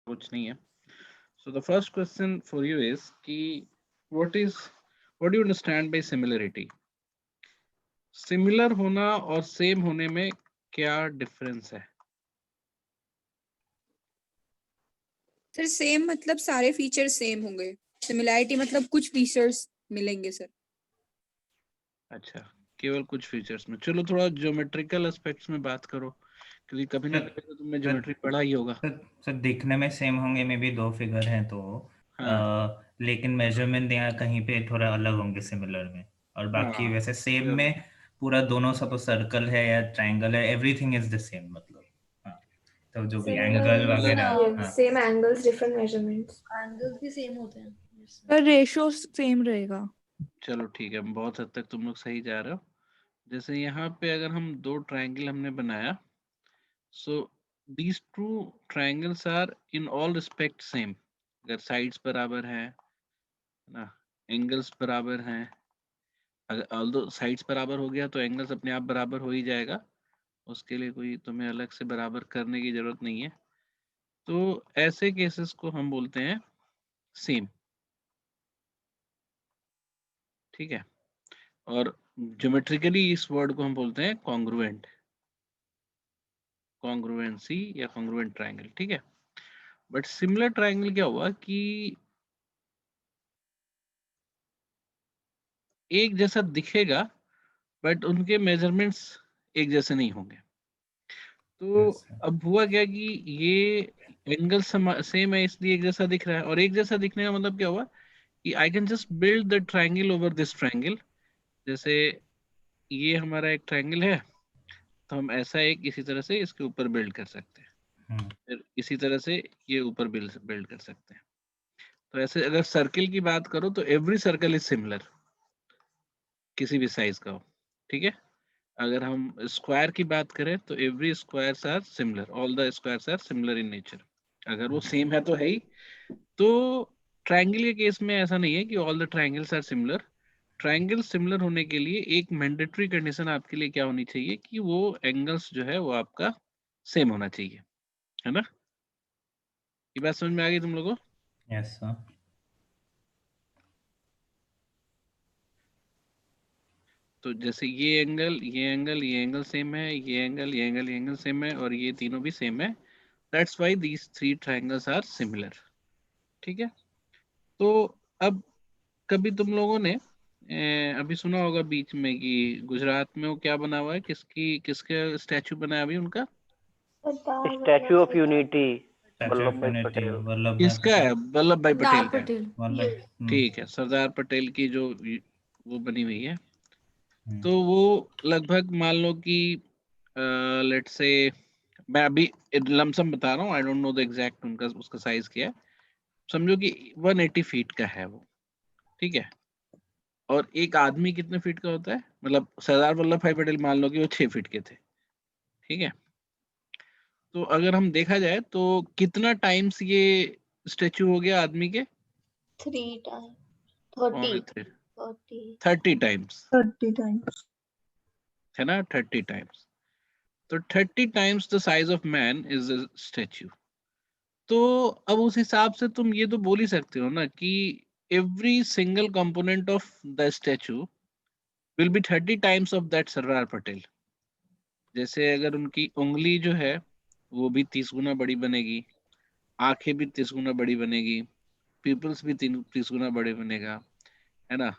कुछ नहीं है. So the first question for you is कि what is what do you understand by similarity? Similar होना और सेम होने में क्या डिफरेंस है? सर सेम मतलब सारे फीचर सेम होंगे, सिमिलैरिटी मतलब कुछ फीचर्स मिलेंगे सर. अच्छा, केवल कुछ फीचर्स में. चलो थोड़ा ज्योमेट्रिकल एस्पेक्ट्स में बात करो, क्योंकि कभी ना सर कभी तो तुमने सर ज्योमेट्री पढ़ा ही होगा. सर दिखने में सेम होंगे, मे भी दो फिगर हैं तो हाँ लेकिन मेजरमेंट यहाँ कहीं पे थोड़ा अलग होंगे सिमिलर में, और बाकी हाँ, वैसे सेम चलो में पूरा दोनों सपोज सर्कल है या ट्रायंगल है, एवरीथिंग इज द सेम मतलब. हाँ, तो जो भी Similar एंगल means वगैरह. हाँ same angles, different measurements. Angles भी सेम होते हैं. पर रेशियो सेम रहेगा. चलो ठीक है, बहुत हद तक तुम लोग सही जा रहे हो. जैसे यहाँ पे अगर हम दो ट्रायंगल हमने बनाया, so these two triangles are in all respect same. अगर साइड्स बराबर है ना, एंगल्स बराबर हैं, अगर ऑल्दो साइड्स बराबर हो गया तो एंगल्स अपने आप बराबर हो ही जाएगा. उसके लिए कोई तुम्हें अलग से बराबर करने की जरूरत नहीं है. तो ऐसे केसेस को हम बोलते हैं सेम. ठीक है. और ज्योमेट्रिकली इस वर्ड को हम बोलते हैं कॉन्ग्रुएंट, कॉन्ग्रुएंसी या कॉन्ग्रुएंट ट्रायंगल. ठीक है. बट सिमिलर ट्रायंगल क्या हुआ कि एक जैसा दिखेगा बट उनके मेजरमेंट्स एक जैसे नहीं होंगे. तो yes, sir. अब हुआ क्या कि ये एंगल सेम है इसलिए एक जैसा दिख रहा है. और एक जैसा दिखने का मतलब क्या हुआ कि I can just build the triangle over this triangle. जैसे ये हमारा एक ट्रायंगल है, तो हम ऐसा एक इसी तरह से इसके ऊपर बिल्ड कर सकते हैं. हम्म, फिर इसी तरह से ये ऊपर बिल्ड कर सकते हैं. तो ऐसे अगर सर्किल की बात करो तो एवरी सर्कल इज सिमिलर, किसी भी साइज का हो. ठीक है. अगर हम स्क्वायर की बात करें तो every squares are similar, all the squares are similar in nature. अगर वो सेम है तो है ही. तो ट्रायंगल के केस में ऐसा नहीं है कि all the triangles are similar. Triangle similar होने के लिए एक मैंडेटरी कंडीशन आपके लिए क्या होनी चाहिए कि वो एंगल्स जो है वो आपका सेम होना चाहिए, है ना. ये बात समझ में आ गई तुम लोगों को? yes, sir. तो जैसे ये एंगल ये एंगल ये एंगल सेम है, ये एंगल ये एंगल ये एंगल सेम है, और ये तीनों भी सेम है. That's why these three triangles are similar. ठीक है. तो अब कभी तुम लोगों ने अभी सुना होगा बीच में कि गुजरात में वो क्या बना हुआ है, किसकी किसके स्टैचू बना है अभी उनका? Statue of unity, statue Vallabh of भाई यूनिटी, पटेल. वल्लभ भाई किसका है? पटेल. वल्लभ भाई सरदार पटेल का है. पटेल. वल्लभ. ठीक है, सरदार पटेल की जो वो बनी हुई है. हम्म, तो वो लगभग मान लो कि लेट्स से, मैं अभी लमसम बता रहा हूँ, I don't know the exact उनका उसका साइज क्या है. समझो कि 180 फीट का है वो. ठीक है. और एक आदमी कितने फीट का होता है, मतलब सरदार वल्लभ भाई पटेल मान लो कि वो 6 फीट के थे. ठीक है. तो अगर हम देखा जाए तो कितना टाइम्स ये स्टेचू हो गया आदमी के? 3 times. Only 30. 30. 30 times, 30 times. है ना, 30 टाइम्स. तो 30 times the size of man is a statue. तो अब उस हिसाब से तुम ये तो बोल ही सकते हो ना कि every single component of the statue will be 30 times of that Sardar Patel. जैसे अगर उनकी उंगली जो है वो भी 30 गुना बड़ी बनेगी, आंखें भी 30 गुना बड़ी बनेगी, पीपल्स भी 30 गुना बड़े बनेगा, है ना.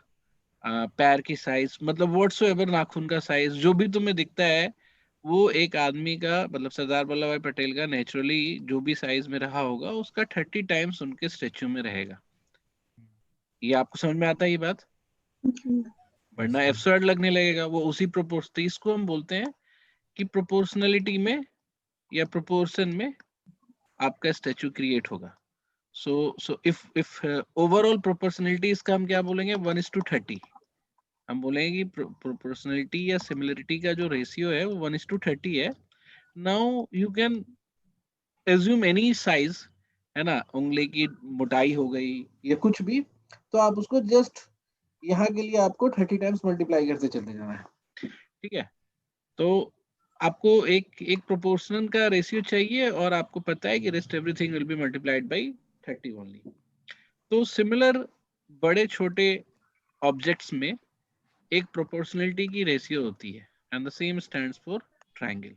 पैर की साइज, मतलब व्हाट्सो एवर, नाखून का साइज जो भी तुम्हें दिखता है वो एक आदमी का, मतलब सरदार वल्लभ भाई पटेल का नेचुरली जो भी साइज में रहा होगा उसका 30 टाइम्स उनके स्टेचू में रहेगा. ये आपको समझ में आता है ये बात? वरना yes, एब्सर्ड लगने लगेगा. वो उसी प्रोपोर्शन, तो इसको हम बोलते हैं कि प्रोपोर्शनलिटी में या प्रोपोर्शन में आपका स्टेचू क्रिएट होगा. सो इफ ओवरऑल प्रोपोर्शनलिटी, इसका हम क्या बोलेंगे, 1:30. हम बोलेंगे कि प्रोपोर्शनलिटी या सिमिलरिटी का जो रेशियो है वो 1:30 है. Now you can assume any size, है ना, उंगली की मोटाई हो गई या कुछ भी, तो आप उसको जस्ट यहाँ के लिए आपको 30 टाइम्स मल्टीप्लाई करते चलते जाना है. ठीक है. तो आपको एक प्रोपोर्शनल का रेशियो चाहिए और आपको पता है कि rest everything will be multiplied by 30 only. तो सिमिलर बड़े छोटे ऑब्जेक्ट्स में एक प्रोपोर्शनलिटी की रेशियो होती है and the same stands for triangle.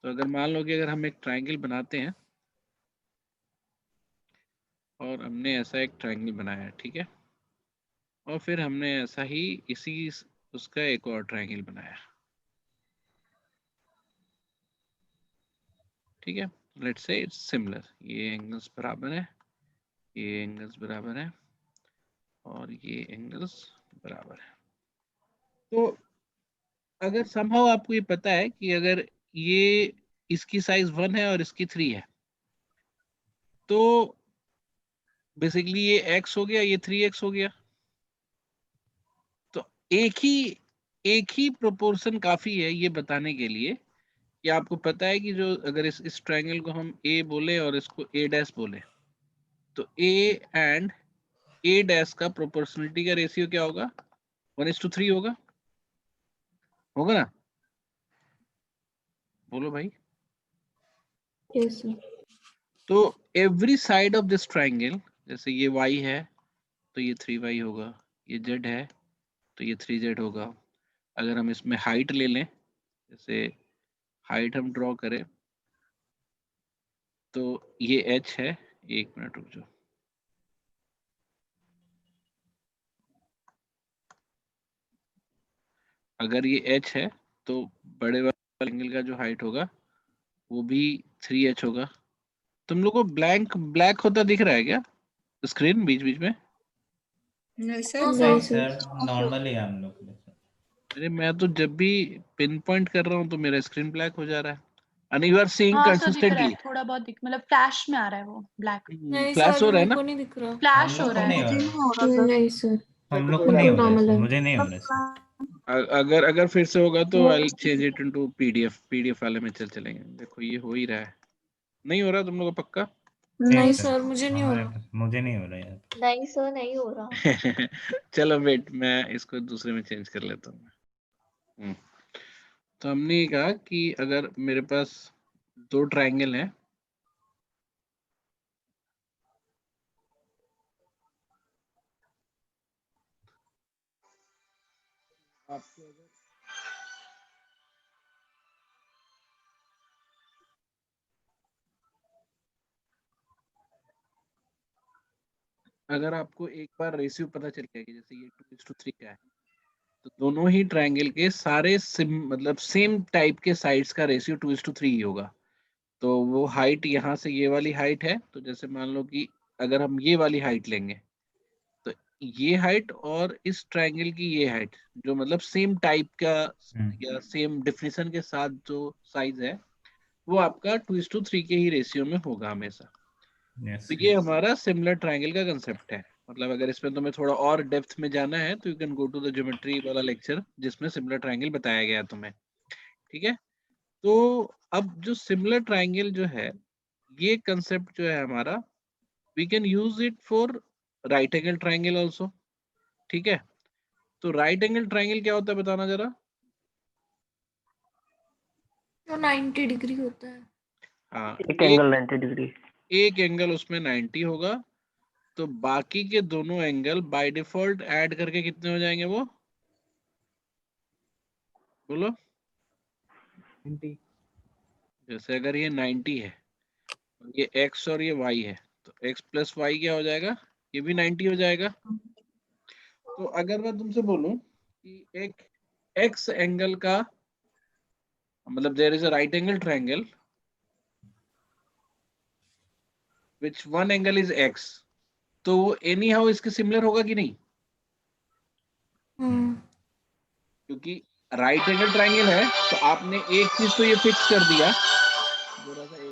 तो अगर मान लो कि अगर हम एक ट्रायंगल बनाते हैं और हमने ऐसा एक ट्रायंगल बनाया है, ठीक है, और फिर हमने ऐसा ही इसी उसका एक और ट्रायंगल बनाया, ठीक है, लेट्स से इट्स सिमिलर, ये एंगल्स बराबर है, ये एंगल्स बराबर है और ये एंगल्स बराबर है। तो अगर समहाउ आपको ये पता है कि अगर ये इसकी साइज 1 है और इसकी 3 है, तो बेसिकली ये x हो गया, ये 3x हो गया। तो एक ही प्रोपोर्शन काफी है ये बताने के लिए कि आपको पता है कि जो अगर इस ट्रायंगल को हम a बोले और इसको a डैश बोले, तो a एंड a डैश का प्रोपोर्शनलिटी का रेशियो क्या होगा? 1:3 होगा, होगा ना? बोलो भाई। Yes, sir. तो every side of this triangle, जैसे ये y है तो ये 3y होगा, ये z है तो ये 3z होगा। अगर हम इसमें हाइट ले लें, जैसे हाइट हम ड्रॉ करें तो ये h है, एक मिनट रुक जाओ, अगर ये h है तो बड़े वाले एंगल का जो हाइट होगा वो भी 3h होगा। तुम लोग को ब्लैक होता दिख रहा है क्या स्क्रीन बीच बीच में? नहीं सर। नहीं, sir. सर नॉर्मली हम लोग अरे मैं तो जब भी पिन पॉइंट कर रहा हूँ तो मेरा स्क्रीन ब्लैक हो जा रहा है। And you are seeing हाँ सर दिख रहा है, consistently. थोड़ा बहुत दिख, मतलब फ्लैश में आ रहा है वो ब्लैक, नहीं फ्लैश सर हो रहा है मेरे ना? को नहीं दिख रहा। फ्लैश हो को रहा नहीं है। हो मुझे रहा नहीं हो रहा सर। नहीं, sir. हम लोग को नहीं हो रहा है Normal सर, है. मुझे नहीं हो रहा है सर। अगर फिर से होगा तो वो- I'll change it into PDF वाले में चलेंगे। देखो ये हो ही रहा है, नहीं हो रहा तुम लोगों को पक्का? नहीं सर मुझे नहीं हो हमारे रहा। पास मुझे नहीं हो रहा यार। नहीं सर, नहीं हो रहा. चलो वेट, मैं इसको दूसरे में चेंज कर लेता हूँ। तो हमने ये कहा कि अगर मेरे पास दो ट्रायंगल हैं, आपको अगर आपको एक बार रेशियो पता चल गया कि जैसे ये 2:3 का है, तो दोनों ही ट्रायंगल के सारे मतलब सेम टाइप के साइड्स का रेशियो 2:3 ही होगा। तो वो हाइट यहाँ से ये वाली हाइट है, तो जैसे मान लो कि अगर हम ये वाली हाइट लेंगे तो ये हाइट और इस ट्रायंगल की ये हाइट जो मतलब सेम टाइप का या सेम डिफिनेशन के साथ जो साइज है वो आपका 2:3 के ही रेशियो में होगा हमेशा। तो ये हमारा सिमिलर ट्रायंगल का कंसेप्ट है। मतलब अगर इसमें तुम्हें थोड़ा और डेप्थ में जाना है तो you can go to the geometry वाला लेक्चर जिसमें सिमिलर ट्रायंगल बताया गया है तुम्हें, ठीक है। तो अब जो सिमिलर ट्रायंगल जो है, ये कंसेप्ट जो है हमारा, we can use it for right angle triangle also, ठीक है। तो राइट एंगल ट्रायंगल क्या होता है बताना जरा। तो 90 डिग्री होता है। हाँ, एक एंगल 90 डिग्री। एक एंगल उसमें 90 होगा, तो बाकी के दोनों एंगल बाय डिफॉल्ट ऐड करके कितने हो जाएंगे वो बोलो। 90। जैसे अगर ये 90 है, ये x और ये y है, तो x प्लस वाई क्या हो जाएगा, ये भी 90 हो जाएगा। तो अगर मैं तुमसे बोलूं कि एक x एंगल का मतलब there is a right angle triangle which one angle is x, तो वो एनी हाउ इसके सिमिलर होगा कि नहीं? क्योंकि राइट एंगल ट्रायंगल है तो आपने एक चीज तो ये फिक्स कर दिया, थोड़ा सा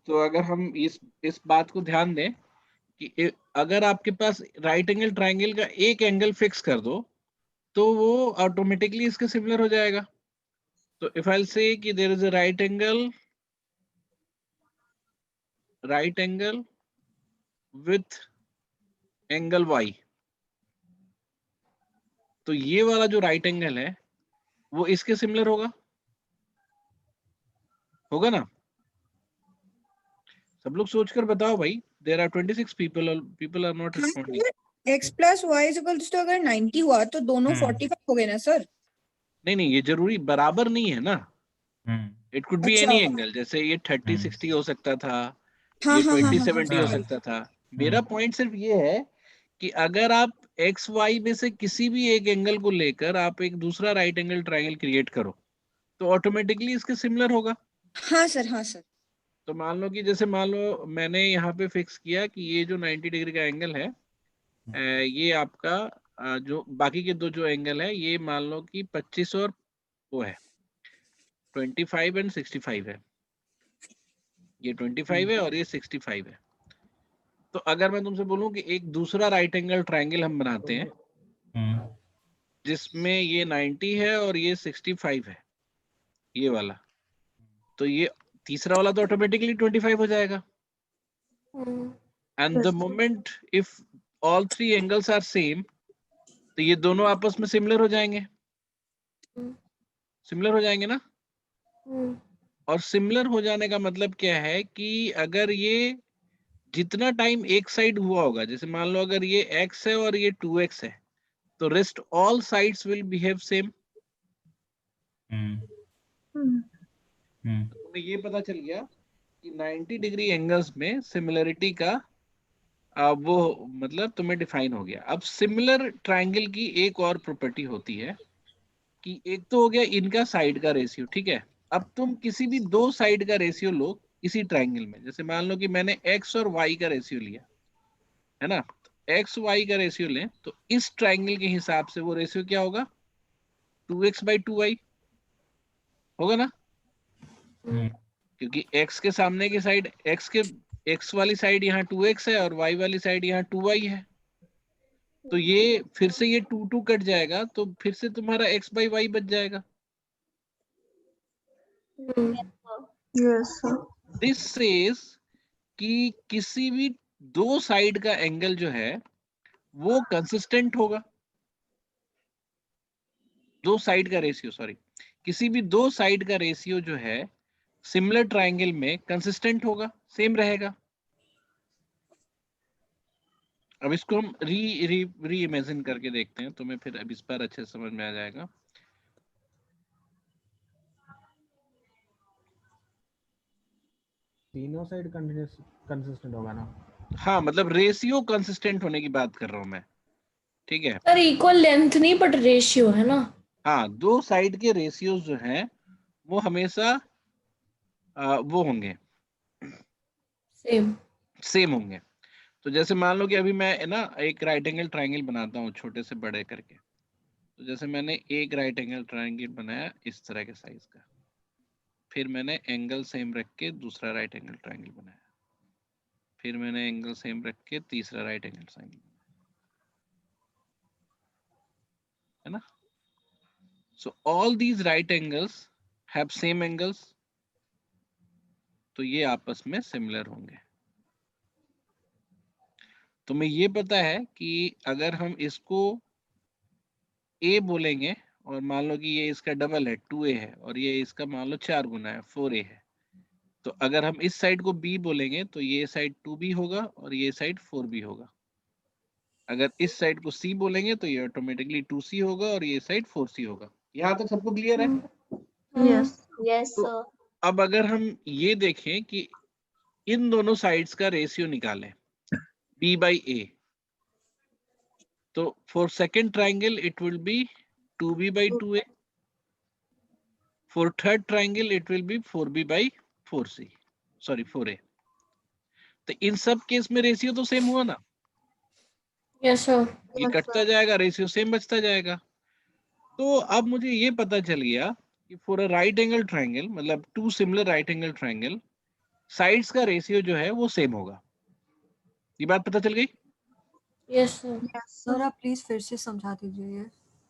तो अगर हम इस बात को ध्यान दें कि अगर आपके पास राइट एंगल ट्रायंगल का एक एंगल फिक्स कर दो तो वो ऑटोमेटिकली इसके सिमिलर हो जाएगा। तो इफ आई से कि there is a right angle right angle with angle y, तो ये वाला जो राइट एंगल है वो इसके सिमिलर होगा ना? सब लोग सोचकर बताओ भाई. There are 26 people are not responding. x plus y is equal to अगर 90 हुआ तो दोनों 45 हो गए ना सर? नहीं, ये जरूरी बराबर नहीं है ना. इट कुड बी अच्छा. एनी एंगल, जैसे ये 30-60 हो सकता था, हाँ, ये हाँ, हाँ, 20-70 हो हाँ. सकता था. मेरा पॉइंट सिर्फ ये है कि अगर आप एक्स वाई में से किसी भी एक एंगल को लेकर आप एक दूसरा राइट एंगल ट्रायंगल क्रिएट करो तो ऑटोमेटिकली इसके सिमिलर होगा. हाँ सर, हाँ सर. तो मान लो कि जैसे मान लो मैंने यहाँ पे फिक्स किया कि ये जो 90 डिग्री का एंगल है, ये आपका जो बाकी के दो जो एंगल है ये मान लो कि 25 और वो है 25 एंड 65 है. ये 25 है और ये 65 है. तो अगर मैं तुमसे बोलूं कि एक दूसरा राइट एंगल ट्रायंगल हम बनाते हैं जिसमें ये 90 है और ये 65 है, ये वाला, तो ये तीसरा वाला तो ऑटोमेटिकली 25 हो जाएगा. And the moment if all three angles are same तो ये दोनों आपस में सिमिलर हो जाएंगे. सिमिलर हो जाएंगे ना. और सिमिलर हो जाने का मतलब क्या है कि अगर ये जितना टाइम एक साइड हुआ होगा, जैसे मान लो अगर ये x है और ये 2x है, तो rest all sides will behave same. तुम्हें ये पता चल गया कि 90 डिग्री एंगल्स में सिमिलरिटी का वो मतलब तुम्हें डिफाइन हो गया. अब सिमिलर ट्रायंगल की एक और प्रॉपर्टी होती है कि एक तो हो गया इनका साइड का रेशियो, ठीक है. अब तुम किसी भी दो साइड का रेशियो लो इसी ट्रायंगल में, जैसे मान लो कि मैंने x और y का रेशियो लिया है ना, x y का रेशियो लें तो इस ट्रायंगल के हिसाब से वो रेशियो क्या होगा, 2x/2y होगा ना. क्योंकि x के सामने की साइड x वाली साइड यहाँ 2x है और y वाली साइड यहाँ 2y है, तो ये फिर से ये 2 कट जाएगा तो फिर से तुम्हारा x/y बच जाएगा. Yes, sir. दिस सेज कि किसी भी दो साइड का एंगल जो है वो कंसिस्टेंट होगा. दो साइड का रेशियो, सॉरी, किसी भी दो साइड का रेशियो जो है सिमिलर ट्रायंगल में कंसिस्टेंट होगा, सेम रहेगा. अब इसको हम री इमेजिन करके देखते हैं, तुम्हें फिर अब इस पर अच्छे समझ में आ जाएगा. तीनों साइड कंसिस्टेंट होगा ना. हाँ, मतलब रेशियो कंसिस्टेंट होने की बात कर रहा हूं मैं, ठीक है. सर इक्वल लेंथ नहीं बट रेशियो है ना. हाँ, दो साइड के रेशियोज जो हैं वो हमेशा वो होंगे, सेम होंगे. तो जैसे मान लो कि अभी मैं ना एक राइट एंगल ट्रायंगल बनाता हूँ छोटे से बड़े करके. तो जैसे मैंने एक राइट एंगल ट्रायंगल बनाया इस तरह के साइज का, फिर मैंने एंगल सेम रख के दूसरा राइट एंगल ट्रायंगल बनाया, फिर मैंने एंगल सेम रख के तीसरा राइट एंगल ट्रायंगल बनाया, है ना. So all these right angles have same angles, तो ये आपस में सिमिलर होंगे. तुम्हें ये पता है कि अगर हम इसको a बोलेंगे और मान लो कि ये इसका डबल है 2a है और ये इसका मान लो 4 गुना है 4a है, तो अगर हम इस साइड को b बोलेंगे तो ये साइड 2b होगा और ये साइड 4b होगा. अगर इस साइड को c बोलेंगे तो ये ऑटोमेटिकली 2c होगा और ये साइड 4c होगा. यहाँ तक सबको क्लियर है? Yes. Yes, तो sir. अब अगर हम ये देखें कि इन दोनों साइड्स का रेशियो निकालें b/a, तो for second triangle it will be 2b/2a, for third triangle it will be 4b/4c, sorry 4a. तो इन सब केस में रेशियो तो सेम हुआ ना. Yes sir. ये कटता जाएगा, रेशियो सेम बचता जाएगा. तो अब मुझे ये पता चल गया कि for a right angle triangle, मतलब two similar right angle triangle, sides का रेशियो जो है वो सेम होगा. ये बात पता चल गई? Yes sir. सर आप प्लीज फिर से समझा दीजिए ये.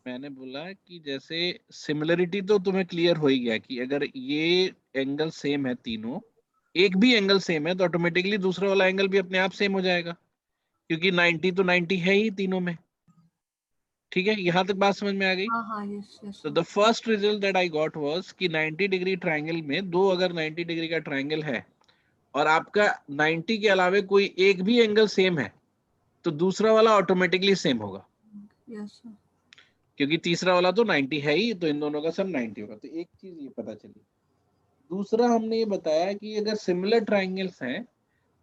मैंने बोला कि जैसे सिमिलरिटी तो तुम्हें क्लियर हो ही गया कि अगर ये एंगल सेम है तीनों एक भी एंगल सेम है तो ऑटोमेटिकली दूसरा वाला एंगल भी अपने आप सेम हो जाएगा, क्योंकि 90 तो 90 है ही तीनों में। ठीक है, यहाँ तक बात समझ में आ गई? हाँ हाँ यस यस तो the first result that I got was कि 90 डिग्री ट्रायंगल में दो, अगर 90 डिग्री का ट्रायंगल है और आपका 90 के अलावे कोई एक भी एंगल सेम है तो दूसरा वाला ऑटोमेटिकली सेम होगा, यस सर क्योंकि तीसरा वाला तो 90 है ही, तो इन दोनों का सम 90 होगा। तो एक चीज ये पता चली। दूसरा हमने ये बताया कि अगर सिमिलर ट्रायंगल्स हैं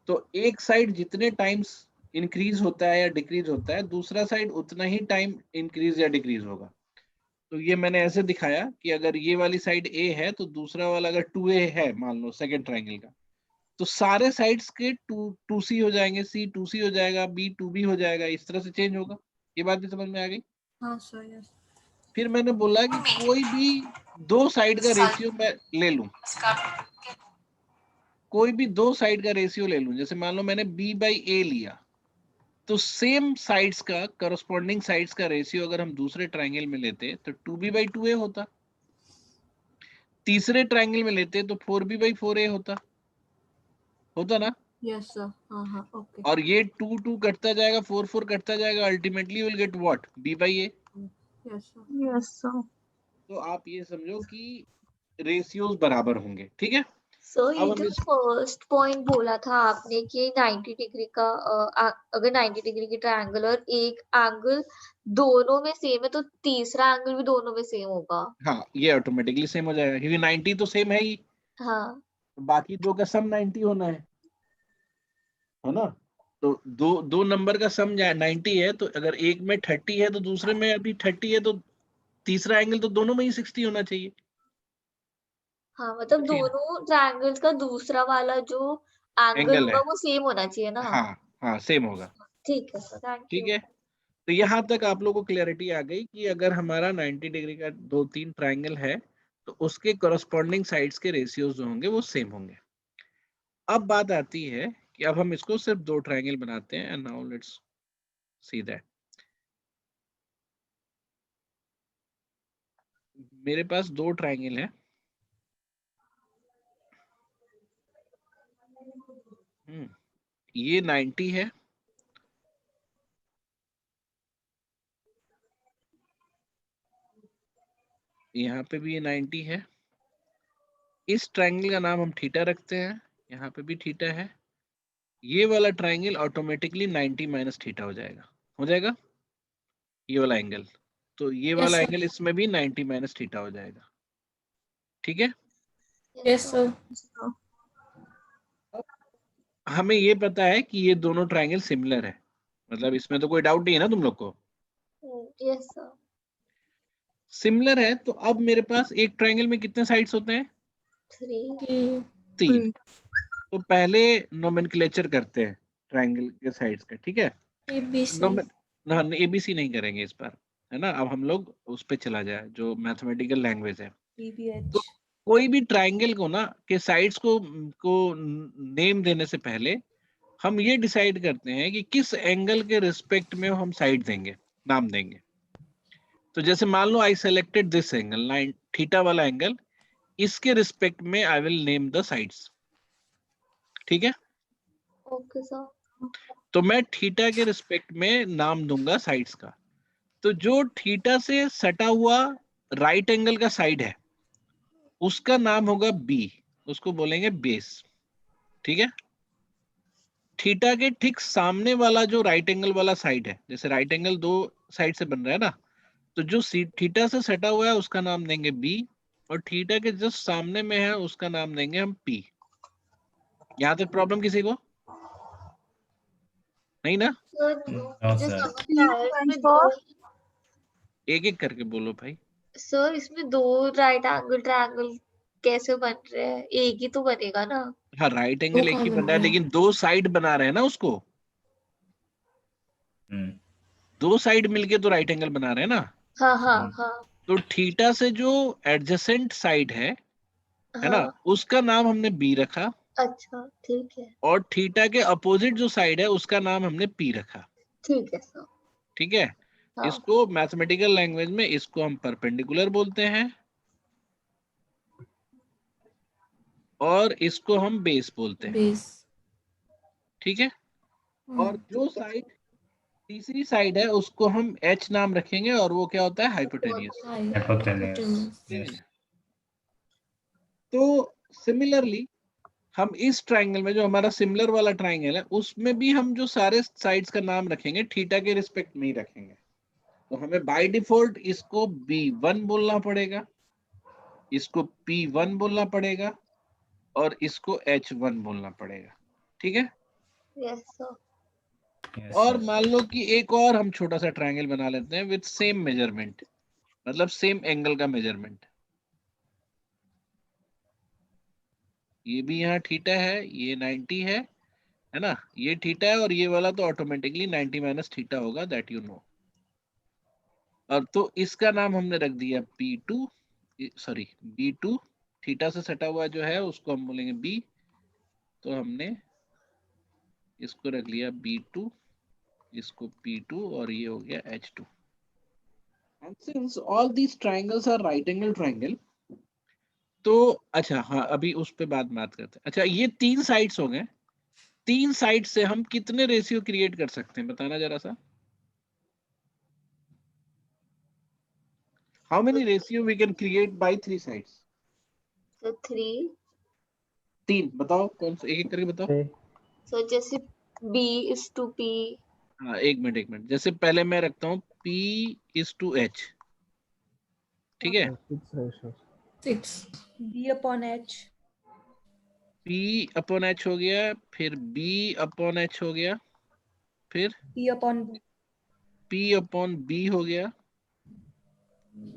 तो एक साइड जितने टाइम्स इंक्रीज होता है या डिक्रीज होता है, दूसरा साइड उतना ही टाइम इंक्रीज या डिक्रीज होगा। तो ये मैंने ऐसे दिखाया कि अगर ये वाली साइड A है तो दूसरा वाला अगर 2A है मान लो सेकंड ट्रायंगल का, तो सारे साइड्स के 2C हो जाएंगे, C 2C हो जाएगा, B 2B हो जाएगा, इस तरह से चेंज होगा। ये बात भी समझ में आ गई? हाँ सर यस फिर मैंने बोला कि कोई भी दो साइड का रेशियो मैं ले लूं, कोई भी दो साइड का रेशियो ले लूं, जैसे मान लो मैंने B/A लिया, तो सेम साइड्स का करस्पॉन्डिंग साइड्स का रेशियो अगर हम दूसरे ट्रायंगल में लेते तो 2B/2A होता, तीसरे ट्रायंगल में लेते तो 4B/4A होता ना। यस सर हाँ हाँ ओके और ये 2 कटता जाएगा, 4 कटता जाएगा, ultimately will get what, B/A। Yes sir Yes, sir. तो आप ये समझो कि रेशियोज बराबर होंगे। ठीक है, So अब ये हम जो इस फर्स्ट पॉइंट बोला था आपने कि 90 डिग्री का अगर 90 डिग्री की ट्रायंगल और एक एंगल दोनों में सेम है तो तीसरा एंगल भी दोनों में सेम होगा। हाँ, ये ऑटोमेटिकली सेम हो जाएगा क्योंकि 90 तो सेम है ही, हाँ तो बाकी दो का सम 90 होना है ना। तो दो दो नंबर का सम 90 है, तो अगर एक में 30 है तो दूसरे में अभी 30 है, तो तीसरा एंगल तो दोनों में ही 60 होना चाहिए। हाँ मतलब ठीक है, दोनों ट्रायंगल्स का दूसरा वाला जो एंगल एंगल होगा है, वो सेम होना चाहिए ना। हाँ हाँ सेम होगा। ठीक है सर थैंक ठीक यू। है, तो यहाँ तक आप लोगों को क्लैरिटी आ गई कि अगर हमारा 90 डिग्री का 2-3 ट्रायंगल है तो उसके करस्पॉन्डिंग साइड्स के रेशियोज जो होंगे वो सेम होंगे। अब बात आती है कि अब हम इसको सिर्फ दो ट्रायंगल बनाते हैं, and now let's see that. मेरे पास दो ट्रायंगल है, ये 90 है, यहाँ पे भी ये 90 है। इस ट्रायंगल का नाम हम थीटा रखते हैं, यहाँ पे भी थीटा है। ये वाला ट्रायंगल ऑटोमेटिकली 90 माइनस थीटा हो जाएगा ये वाला एंगल। तो ये यस वाला सर एंगल इसमें भी 90 माइनस थीटा हो जाएगा। ठीक है, यस सर हमें ये पता है कि ये दोनों ट्रायंगल सिमिलर है, मतलब इसमें तो कोई डाउट नहीं है ना तुम लोग को। यस सर सिमिलर है तो अब मेरे पास एक ट्रायंगल में कितने साइड्स होते हैं? 3 तीन। तो पहले नोमेनक्लेचर करते हैं ट्रायंगल के साइड्स का। ठीक है, ABC नहीं करेंगे इस बार, है ना। अब हम लोग उस पे चला जाए जो मैथमेटिकल लैंग्वेज है। तो कोई भी ट्रायंगल को ना के साइड्स को नेम देने से पहले हम ये डिसाइड करते हैं कि किस एंगल के रिस्पेक्ट में हम साइड देंगे, नाम देंगे। तो जैसे मान लो I selected this angle, theta वाला एंगल, इसके रिस्पेक्ट में I will name the sides. ठीक है, ओके सर तो मैं थीटा के रिस्पेक्ट में नाम दूंगा साइड्स का। तो जो थीटा से सटा हुआ राइट एंगल का साइड है उसका नाम होगा B, उसको बोलेंगे बेस। ठीक है, थीटा के ठीक सामने वाला जो राइट एंगल वाला साइड है, जैसे राइट एंगल दो साइड से बन रहा है ना, तो जो थीटा से सटा हुआ है उसका नाम देंगे B, और थीटा के जस्ट सामने में है उसका नाम देंगे हम P। यहां तक प्रॉब्लम किसी को नहीं ना? सर No, मुझे sir. समझ में आया इसमें दो एक एक करके बोलो भाई। सर इसमें दो राइट एंगल ट्रायंगल कैसे बन रहे हैं एक ही तो बनेगा ना। हाँ, राइट एंगल एक ही बन रहा है लेकिन दो साइड बना रहे हैं ना उसको, दो साइड मिलके तो राइट एंगल बना रहे हैं ना। हाँ हाँ हाँ तो थीटा से जो एडजेसेंट साइड है ना, हाँ उसका नाम हमने B रखा, अच्छा ठीक है और थीटा के अपोजिट जो साइड है उसका नाम हमने P रखा। ठीक है सर ठीक है, हाँ इसको मैथमेटिकल लैंग्वेज में इसको हम परपेंडिकुलर बोलते हैं, और इसको हम बेस बोलते हैं, बेस। ठीक है। और जो साइड तीसरी साइड है उसको हम एच नाम रखेंगे और वो क्या होता है, हाइपोटेन्यूस। Hypotenuse. तो सिमिलरली हम इस ट्राइंगल में, जो हमारा सिमिलर वाला ट्राइंगल है, उसमें भी हम जो सारे साइड्स का नाम रखेंगे थीटा के रिस्पेक्ट में ही रखेंगे। तो हमें बाय डिफॉल्ट इसको B1 बोलना पड़ेगा, इसको P1 बोलना पड़ेगा और इसको H1 बोलना पड़ेगा, ठीक है। Yes sir. Yes, और sir. मान लो कि एक और हम छोटा सा ट्राइंगल बना लेते हैं विद सेम मेजरमेंट, मतलब सेम एंगल का मेजरमेंट। ये भी यहाँ थीटा है, ये 90 है ना, ये थीटा है, और ये वाला तो ऑटोमेटिकली 90 माइनस थीटा होगा, दैट यू नो। और तो इसका नाम हमने रख दिया P2, सॉरी B2, थीटा से सटा हुआ जो है उसको हम बोलेंगे B, तो हमने इसको रख लिया B2, इसको P2, और ये हो गया H2। And since all these triangles are right angle triangle, तो अच्छा हाँ, अभी उस पे बात करते हैं। अच्छा, ये 3 साइड्स हो गए, 3 साइड से हम कितने रेशियो क्रिएट कर सकते हैं, बताना जरा सा। How many ratio we can create by 3 sides? तो 3। 3 बताओ, कौन सा, एक एक करके बताओ। Okay. सो जैसे B:P। हाँ, एक मिनट, जैसे पहले मैं रखता हूँ P:H, ठीक है। 6 ratios. 6 B/H। P/H हो गया, फिर B/H हो गया, फिर P/B। P/B हो गया, ये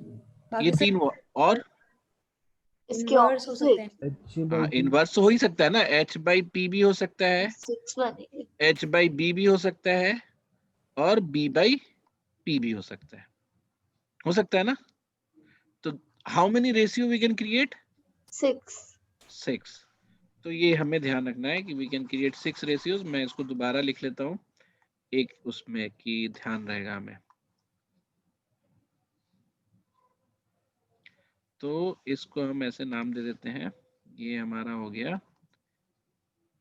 बाकी सब 3 और इसके इनवर्स हो सकते ऑपोजिट हैं। H by हाँ, P. इनवर्स तो हो ही सकता है ना, H/P भी हो सकता है, 6 बनेंगे। H/B भी हो सकता है, और B/P भी हो सकता है ना। तो how many ratio we can create? 6। 6। तो ये हमें ध्यान रखना है कि वी कैन क्रिएट 6 रेशियोज। मैं इसको दोबारा लिख लेता हूँ एक उसमें, कि ध्यान रहेगा हमें। तो इसको हम ऐसे नाम दे देते हैं, ये हमारा हो गया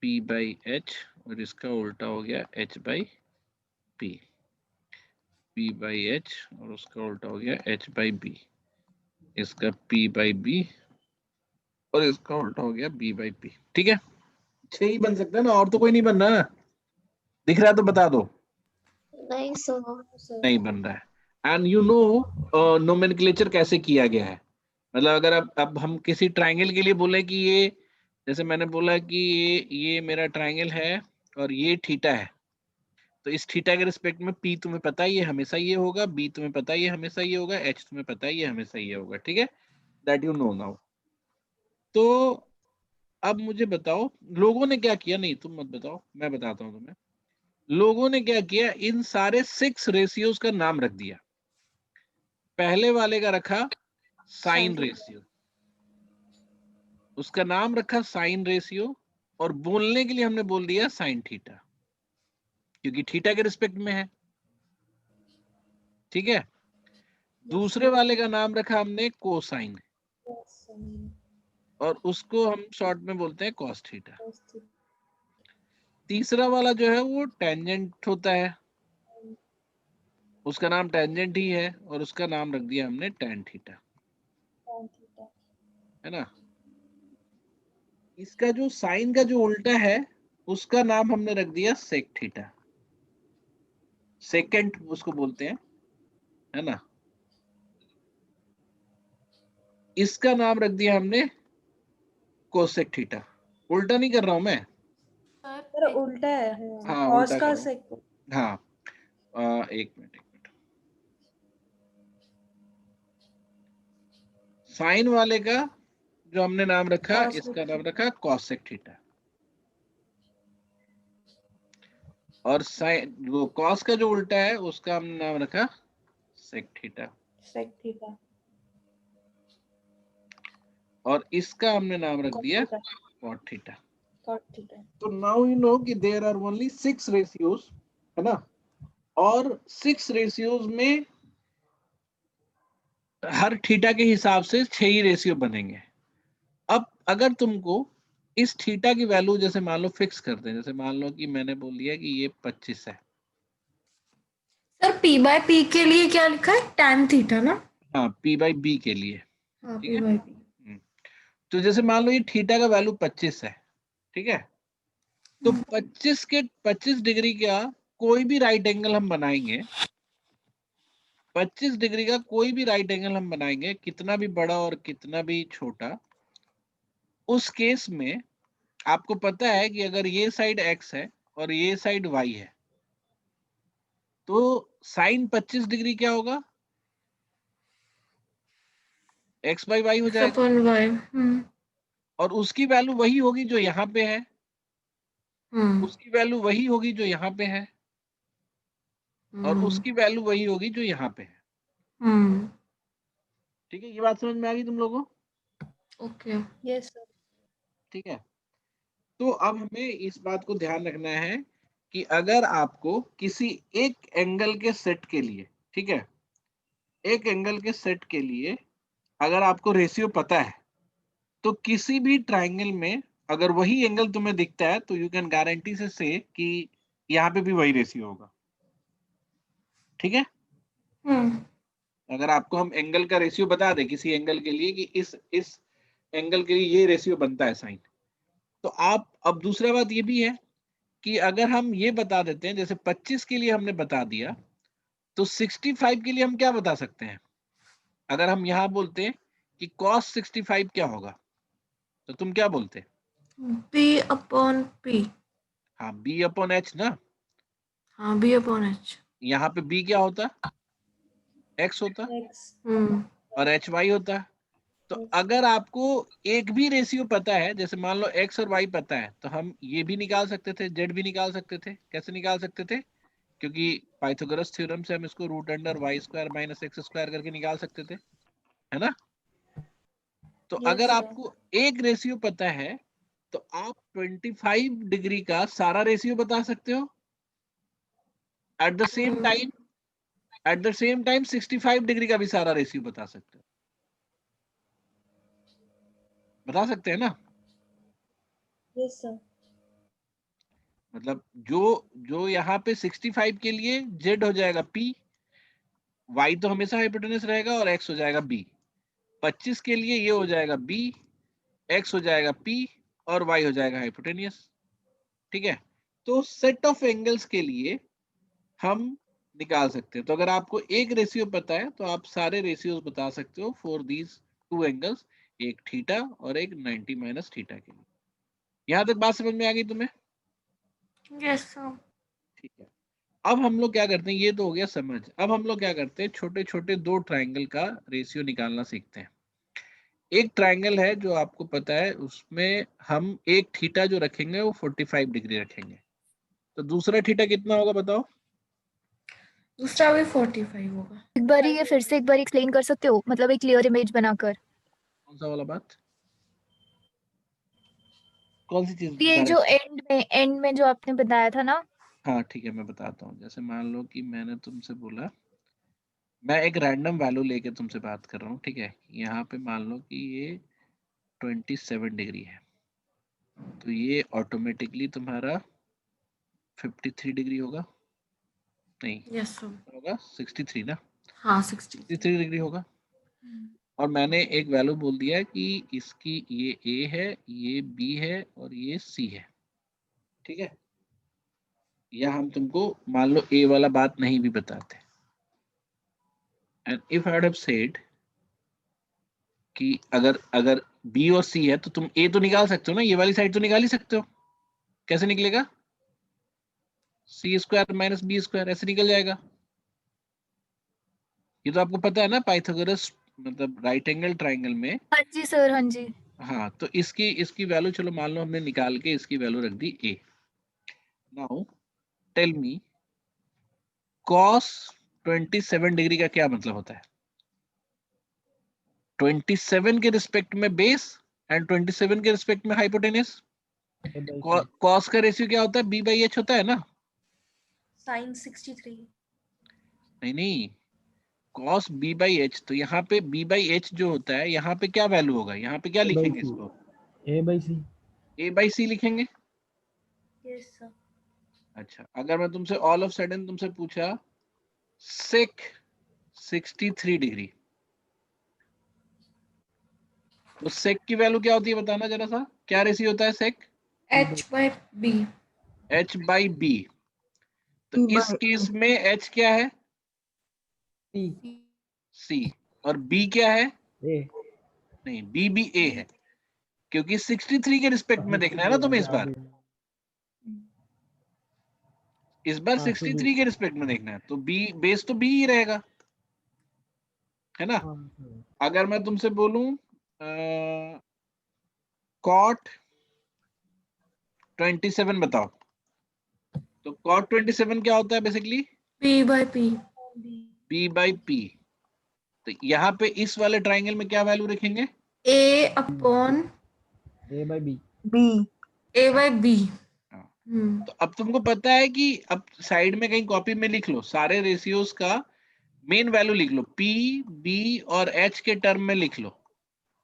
P/H, और इसका उल्टा हो गया H/P। P/H और उसका उल्टा हो गया H/B, इसका P/B और इसका उल्टा हो गया B/P, ठीक है। 6 ही बन सकता है ना, और तो कोई नहीं बन रहा ना, दिख रहा है तो बता दो। नहीं सर। नहीं बन रहा है। एंड यू नो नोमेनक्लेचर कैसे किया गया है, मतलब अगर अब हम किसी ट्राइंगल के लिए बोले कि ये, जैसे मैंने बोला कि ये मेरा ट्राइंगल है और ये थीटा है, तो इस थीटा के रिस्पेक्ट में P तुम्हें पता है ये हमेशा ये होगा, B तुम्हें पता है ये हमेशा ये होगा, H तुम्हें पता है ये हमेशा ये होगा, ठीक है, दैट यू नो नाउ। तो अब मुझे बताओ लोगों ने क्या किया, नहीं तुम मत बताओ, मैं बताता हूँ तुम्हें। लोगों ने क्या किया, इन सारे 6 रेशियोज का नाम रख दिया। पहले वाले का रखा साइन रेशियो, उसका नाम रखा साइन रेशियो, और बोलने के लिए हमने बोल दिया साइन थीटा, क्योंकि थीटा के रिस्पेक्ट में है, ठीक है। दूसरे वाले का नाम रखा हमने कोसाइन, और उसको हम शॉर्ट में बोलते हैं कॉस थीटा। तीसरा वाला जो है वो टेंजेंट होता है, उसका नाम टेंजेंट ही है, और उसका नाम रख दिया हमने टेन थीटा, है ना। इसका जो साइन का जो उल्टा है उसका नाम हमने रख दिया सेक थीटा, सेकेंड उसको बोलते हैं, है ना। इसका नाम रख दिया हमने कोसेक थीटा। उल्टा नहीं कर रहा हूं मैं, सर उल्टा है। हाँ कॉस उल्टा का करो। सेक। हाँ एक मिनट, साइन वाले का जो हमने नाम रखा, Cosec इसका नाम रखा कॉसेक थीटा, और साइन वो कॉस का जो उल्टा है उसका हमने नाम रखा सेक थीटा, सेक थीटा। और इसका हमने नाम रख Cos दिया theta. Cot theta. Cot theta. तो नाउ यू नो कि देयर आर ओनली 6 रेशियोज, है ना, और 6 रेशियोज में हर थीटा के हिसाब से 6 ही रेशियो बनेंगे। अब अगर तुमको इस थीटा की वैल्यू जैसे मान लो फिक्स करते हैं, जैसे मान लो कि मैंने बोल दिया कि ये 25 है। सर पी बाय पी के लिए क्या लिखा है? tan थीटा ना? हाँ, पी बाई बी के लिए। हाँ, ठीक पी है, बाय पी। तो जैसे मान लो ये थीटा का वैल्यू 25 है, ठीक है, तो 25 डिग्री का कोई भी राइट एंगल हम बनाएंगे, 25 डिग्री का कोई भी राइट एंगल हम बनाएंगे, कितना भी बड़ा और कितना भी छोटा, उस केस में आपको पता है कि अगर ये साइड x है और ये साइड y है, तो साइन 25 डिग्री क्या होगा? x बाई वाई हो x जाएगा, upon y। और उसकी वैल्यू वही होगी जो यहाँ पे है, हम्म उसकी वैल्यू वही होगी जो यहाँ पे है, और उसकी वैल्यू वही होगी जो यहाँ पे है। हम्म ठीक है, ये बात समझ में आ गई तुम लोगों को? ओके। Yes sir. ठीक है, तो अब हमें इस बात को ध्यान रखना है कि अगर आपको किसी एक एंगल के सेट के लिए, ठीक है, एक एंगल के सेट के लिए अगर आपको रेशियो पता है, तो किसी भी ट्राइंगल में अगर वही एंगल तुम्हें दिखता है तो यू कैन गारंटी से कि यहाँ पे भी वही रेशियो होगा। ठीक है, अगर आपको हम एंगल का रेशियो बता दें किसी एंगल के लिए कि इस एंगल के लिए ये रेशियो बनता है साइन, तो आप, अब दूसरा बात ये भी है कि अगर हम ये बता देते हैं, जैसे 25 के लिए हमने बता दिया, तो 65 के लिए हम क्या बता सकते हैं? अगर हम यहाँ बोलते हैं कि cos 65 क्या होगा, तो तुम क्या बोलते? b upon p। हाँ, b अपॉन एच ना। हाँ, b upon h। यहाँ पे b क्या होता? x होता, और h y होता। तो अगर आपको एक भी रेशियो पता है, जैसे मान लो x और y पता है, तो हम ये भी निकाल सकते थे, z भी निकाल सकते थे। कैसे निकाल सकते थे? क्योंकि पाइथागोरस थ्योरम से हम इसको root under y square minus x square करके निकाल सकते थे, है ना? तो अगर आपको एक रेशियो पता है, तो आप 25 डिग्री का सारा रेशियो बता सकते हो। At the same time 65 degree का भी सारा रेशियो बता सकते हो। बता सकते हैं ना? Yes sir. मतलब जो जो यहाँ पे 65 के लिए z हो जाएगा p, y तो हमेशा हाइपोटेनस रहेगा, और x हो जाएगा b। 25 के लिए ये हो जाएगा b, x हो जाएगा p, और y हो जाएगा हाइपोटेनियस। ठीक है, तो सेट ऑफ एंगल्स के लिए हम निकाल सकते हैं। तो अगर आपको एक रेशियो पता है तो आप सारे रेशियोज बता सकते हो फॉर दीज टू एंगल्स, एक थीटा और एक 90 माइनस थीटा के लिए। यहां तक बात समझ में आ गई तुम्हें? Yes sir. ठीक है, अब हम लोग क्या करते हैं, ये तो हो गया समझ। अब हम लोग क्या करते हैं, छोटे छोटे दो ट्राइंगल का रेशियो निकालना सीखते हैं। एक ट्राइंगल है जो आपको पता है, उसमें हम एक थीटा जो रखेंगे वो 45 डिग्री रखेंगे, तो दूसरा थीटा कितना होगा बताओ? दूसरा भी 45 होगा। एक बार ये फिर से एक बार एक्सप्लेन कर सकते हो, मतलब एक क्लियर इमेज बनाकर? कौन सा वाला बात? कौन सी चीज ये बता जो रहे? एंड में जो आपने बताया था ना। हाँ ठीक है, मैं बताता हूँ। जैसे मान लो कि मैंने तुमसे बोला, मैं एक रैंडम वैल्यू लेके तुमसे बात कर रहा हूँ, ठीक है, यहाँ पे मान लो कि ये 27 डिग्री है, तो ये ऑटोमेटिकली तुम्हारा 53 डिग्री होगा, नहीं यस सर। होगा 63 ना, हाँ 60। 63 डिग्री होगा। और मैंने एक वैल्यू बोल दिया कि इसकी ये A है, ये B है और ये C है। ठीक है, या हम तुमको मान लो A वाला बात नहीं भी बताते, and if I have said कि अगर अगर B और C है तो तुम A तो निकाल सकते हो ना, ये वाली साइड तो निकाल ही सकते हो। कैसे निकलेगा? C square minus B square, ऐसे निकल जाएगा। ये तो आपको पता है ना, पाइथागोरस मतलब राइट एंगल ट्राइंगल में। हाँ जी सर, हाँ जी। हाँ, तो इसकी वैल्यू चलो मान लो हमने निकाल के इसकी वैल्यू रख दी A। Now tell me, cos 27 degree का क्या मतलब होता है? 27 के रिस्पेक्ट में बेस एंड 27 के रिस्पेक्ट में हाइपोटेनस। cos का रेशियो क्या होता है? b बाई h होता है ना? साइन 63। नहीं, cos b बाई h, तो यहाँ पे b बाई h जो होता है, यहाँ पे क्या वैल्यू होगा? यहाँ पे क्या लिखेंगे इसको? A by C। A/C लिखेंगे। Yes, sir. अच्छा, अगर मैं तुमसे ऑल ऑफ सडन तुमसे पूछा सेक 63 डिग्री, तो सेक की वैल्यू क्या होती है बताना जरा सा, क्या रेशियो होता है सेक? H/B. H/B। तो इस केस में H क्या है? C। और B क्या है? ए नहीं, B भी A है, क्योंकि 63 के रिस्पेक्ट में देखना है ना तुम्हें इस बार। इस बार हाँ, 63 के रिस्पेक्ट में देखना है, तो B बेस तो B ही रहेगा, है ना। अगर मैं तुमसे बोलूं कॉट 27 बताओ, तो कॉट 27 क्या होता है बेसिकली? P/P. P/P। तो यहाँ पे इस वाले ट्राइंगल में क्या वैल्यू रखेंगे? A/B. A/B. हाँ। तो अब तुमको पता है कि अब साइड में कहीं कॉपी में लिख लो, सारे रेशियोज का मेन वैल्यू लिख लो, P, B और H के टर्म में लिख लो,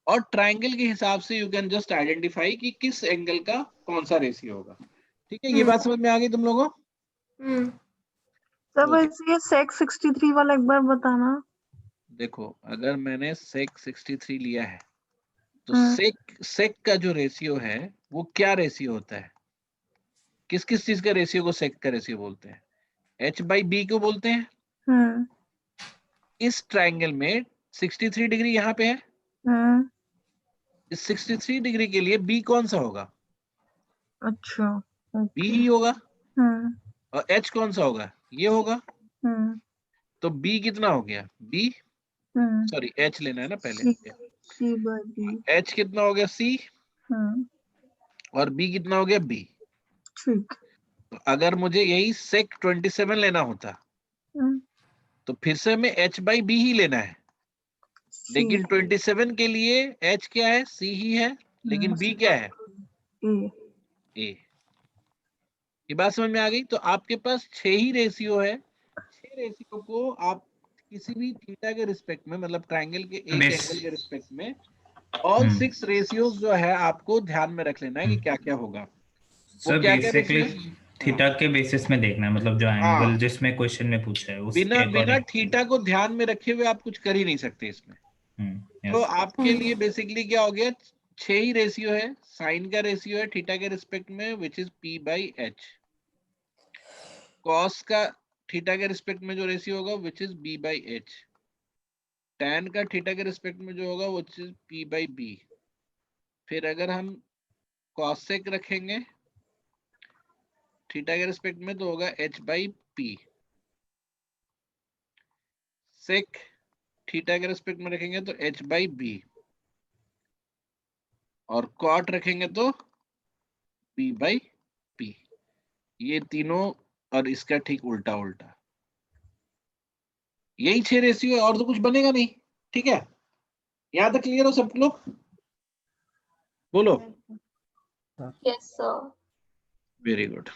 और ट्राइंगल के हिसाब से यू कैन जस्ट आइडेंटिफाई कि किस एंगल का कौन सा रेशियो होगा। ठीक है, ये बात समझ में आ गई तुम लोगों? सर वैसे ये सेक 63 वाला एक बार बताना। देखो, अगर मैंने सेक 63 लिया है तो हाँ। सेक का जो रेशियो है वो क्या रेशियो होता है? किस किस चीज का रेशियो को सेक का रेशियो बोलते हैं? H/B को बोलते हैं। हाँ। इस ट्राइंगल में 63 डिग्री यहाँ पे है, हाँ। इस 63 डिग्री के लिए B कौन सा होगा? अच्छा। B ही होगा। हाँ। और H कौन सा होगा? ये होगा। हाँ। तो B कितना हो गया? B, हाँ। सॉरी H लेना है ना पहले। C/D। H कितना हो गया? C। हाँ। और B कितना हो गया? B। ठीक। तो अगर मुझे यही सेक 27 लेना होता हाँ। तो फिर से हमें H/B ही लेना है, लेकिन 27 के लिए H क्या है? C ही है, लेकिन B क्या है? A। ये बात समझ में आ गई? तो आपके पास 6 ही रेशियो है, 6 रेशियो को आप किसी भी थीटा के रिस्पेक्ट में, मतलब ट्राइंगल के एक एंगल के रिस्पेक्ट में, ऑल 6 रेशियोज जो है आपको ध्यान में रख लेना है कि क्या क्या होगा। वो सर क्या क्या बेसिकली रेशियो? थीटा के बेसिस में देखना है, मतलब जो हाँ, एंगल जिसमें क्वेश्चन में पूछा है उसके बिना अकॉर्डिंग। थीटा को ध्यान में रखे हुए आप कुछ कर ही नहीं सकते इसमें। तो आपके लिए बेसिकली क्या हो गया, 6 ही रेशियो है। साइन का रेशियो है थीटा के रिस्पेक्ट में विच इज P/H। कॉस का थीटा के रिस्पेक्ट में जो रेशियो होगा विच इज B/H। टैन का थीटा के रिस्पेक्ट में जो होगा विच इज P/B। फिर अगर हम कॉसेक रखेंगे थीटा के रिस्पेक्ट में तो होगा H/P। सेक थीटा के रिस्पेक्ट में रखेंगे तो H/B। और कॉट रखेंगे तो P/P। ये तीनों, और इसका ठीक उल्टा उल्टा। यही 6 रेशियो है, और तो कुछ बनेगा नहीं। ठीक है, यहां तक क्लियर हो सब लोग? बोलो। Yes sir. Very good.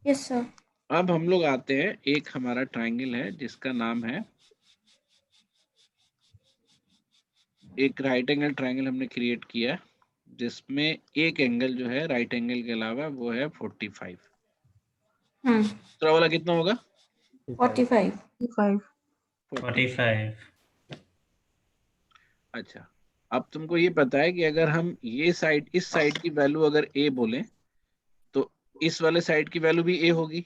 Yes, sir. अब हम लोग आते हैं, एक हमारा ट्राइंगल है जिसका नाम है, एक राइट एंगल ट्राइंगल हमने क्रिएट किया जिसमें एक एंगल जो है राइट एंगल के अलावा वो है 45। दूसरा वाला कितना होगा? 45. 45। अच्छा, अब तुमको ये पता है कि अगर हम ये साइड, इस साइड की वैल्यू अगर A बोले तो इस वाले साइड की वैल्यू भी A होगी।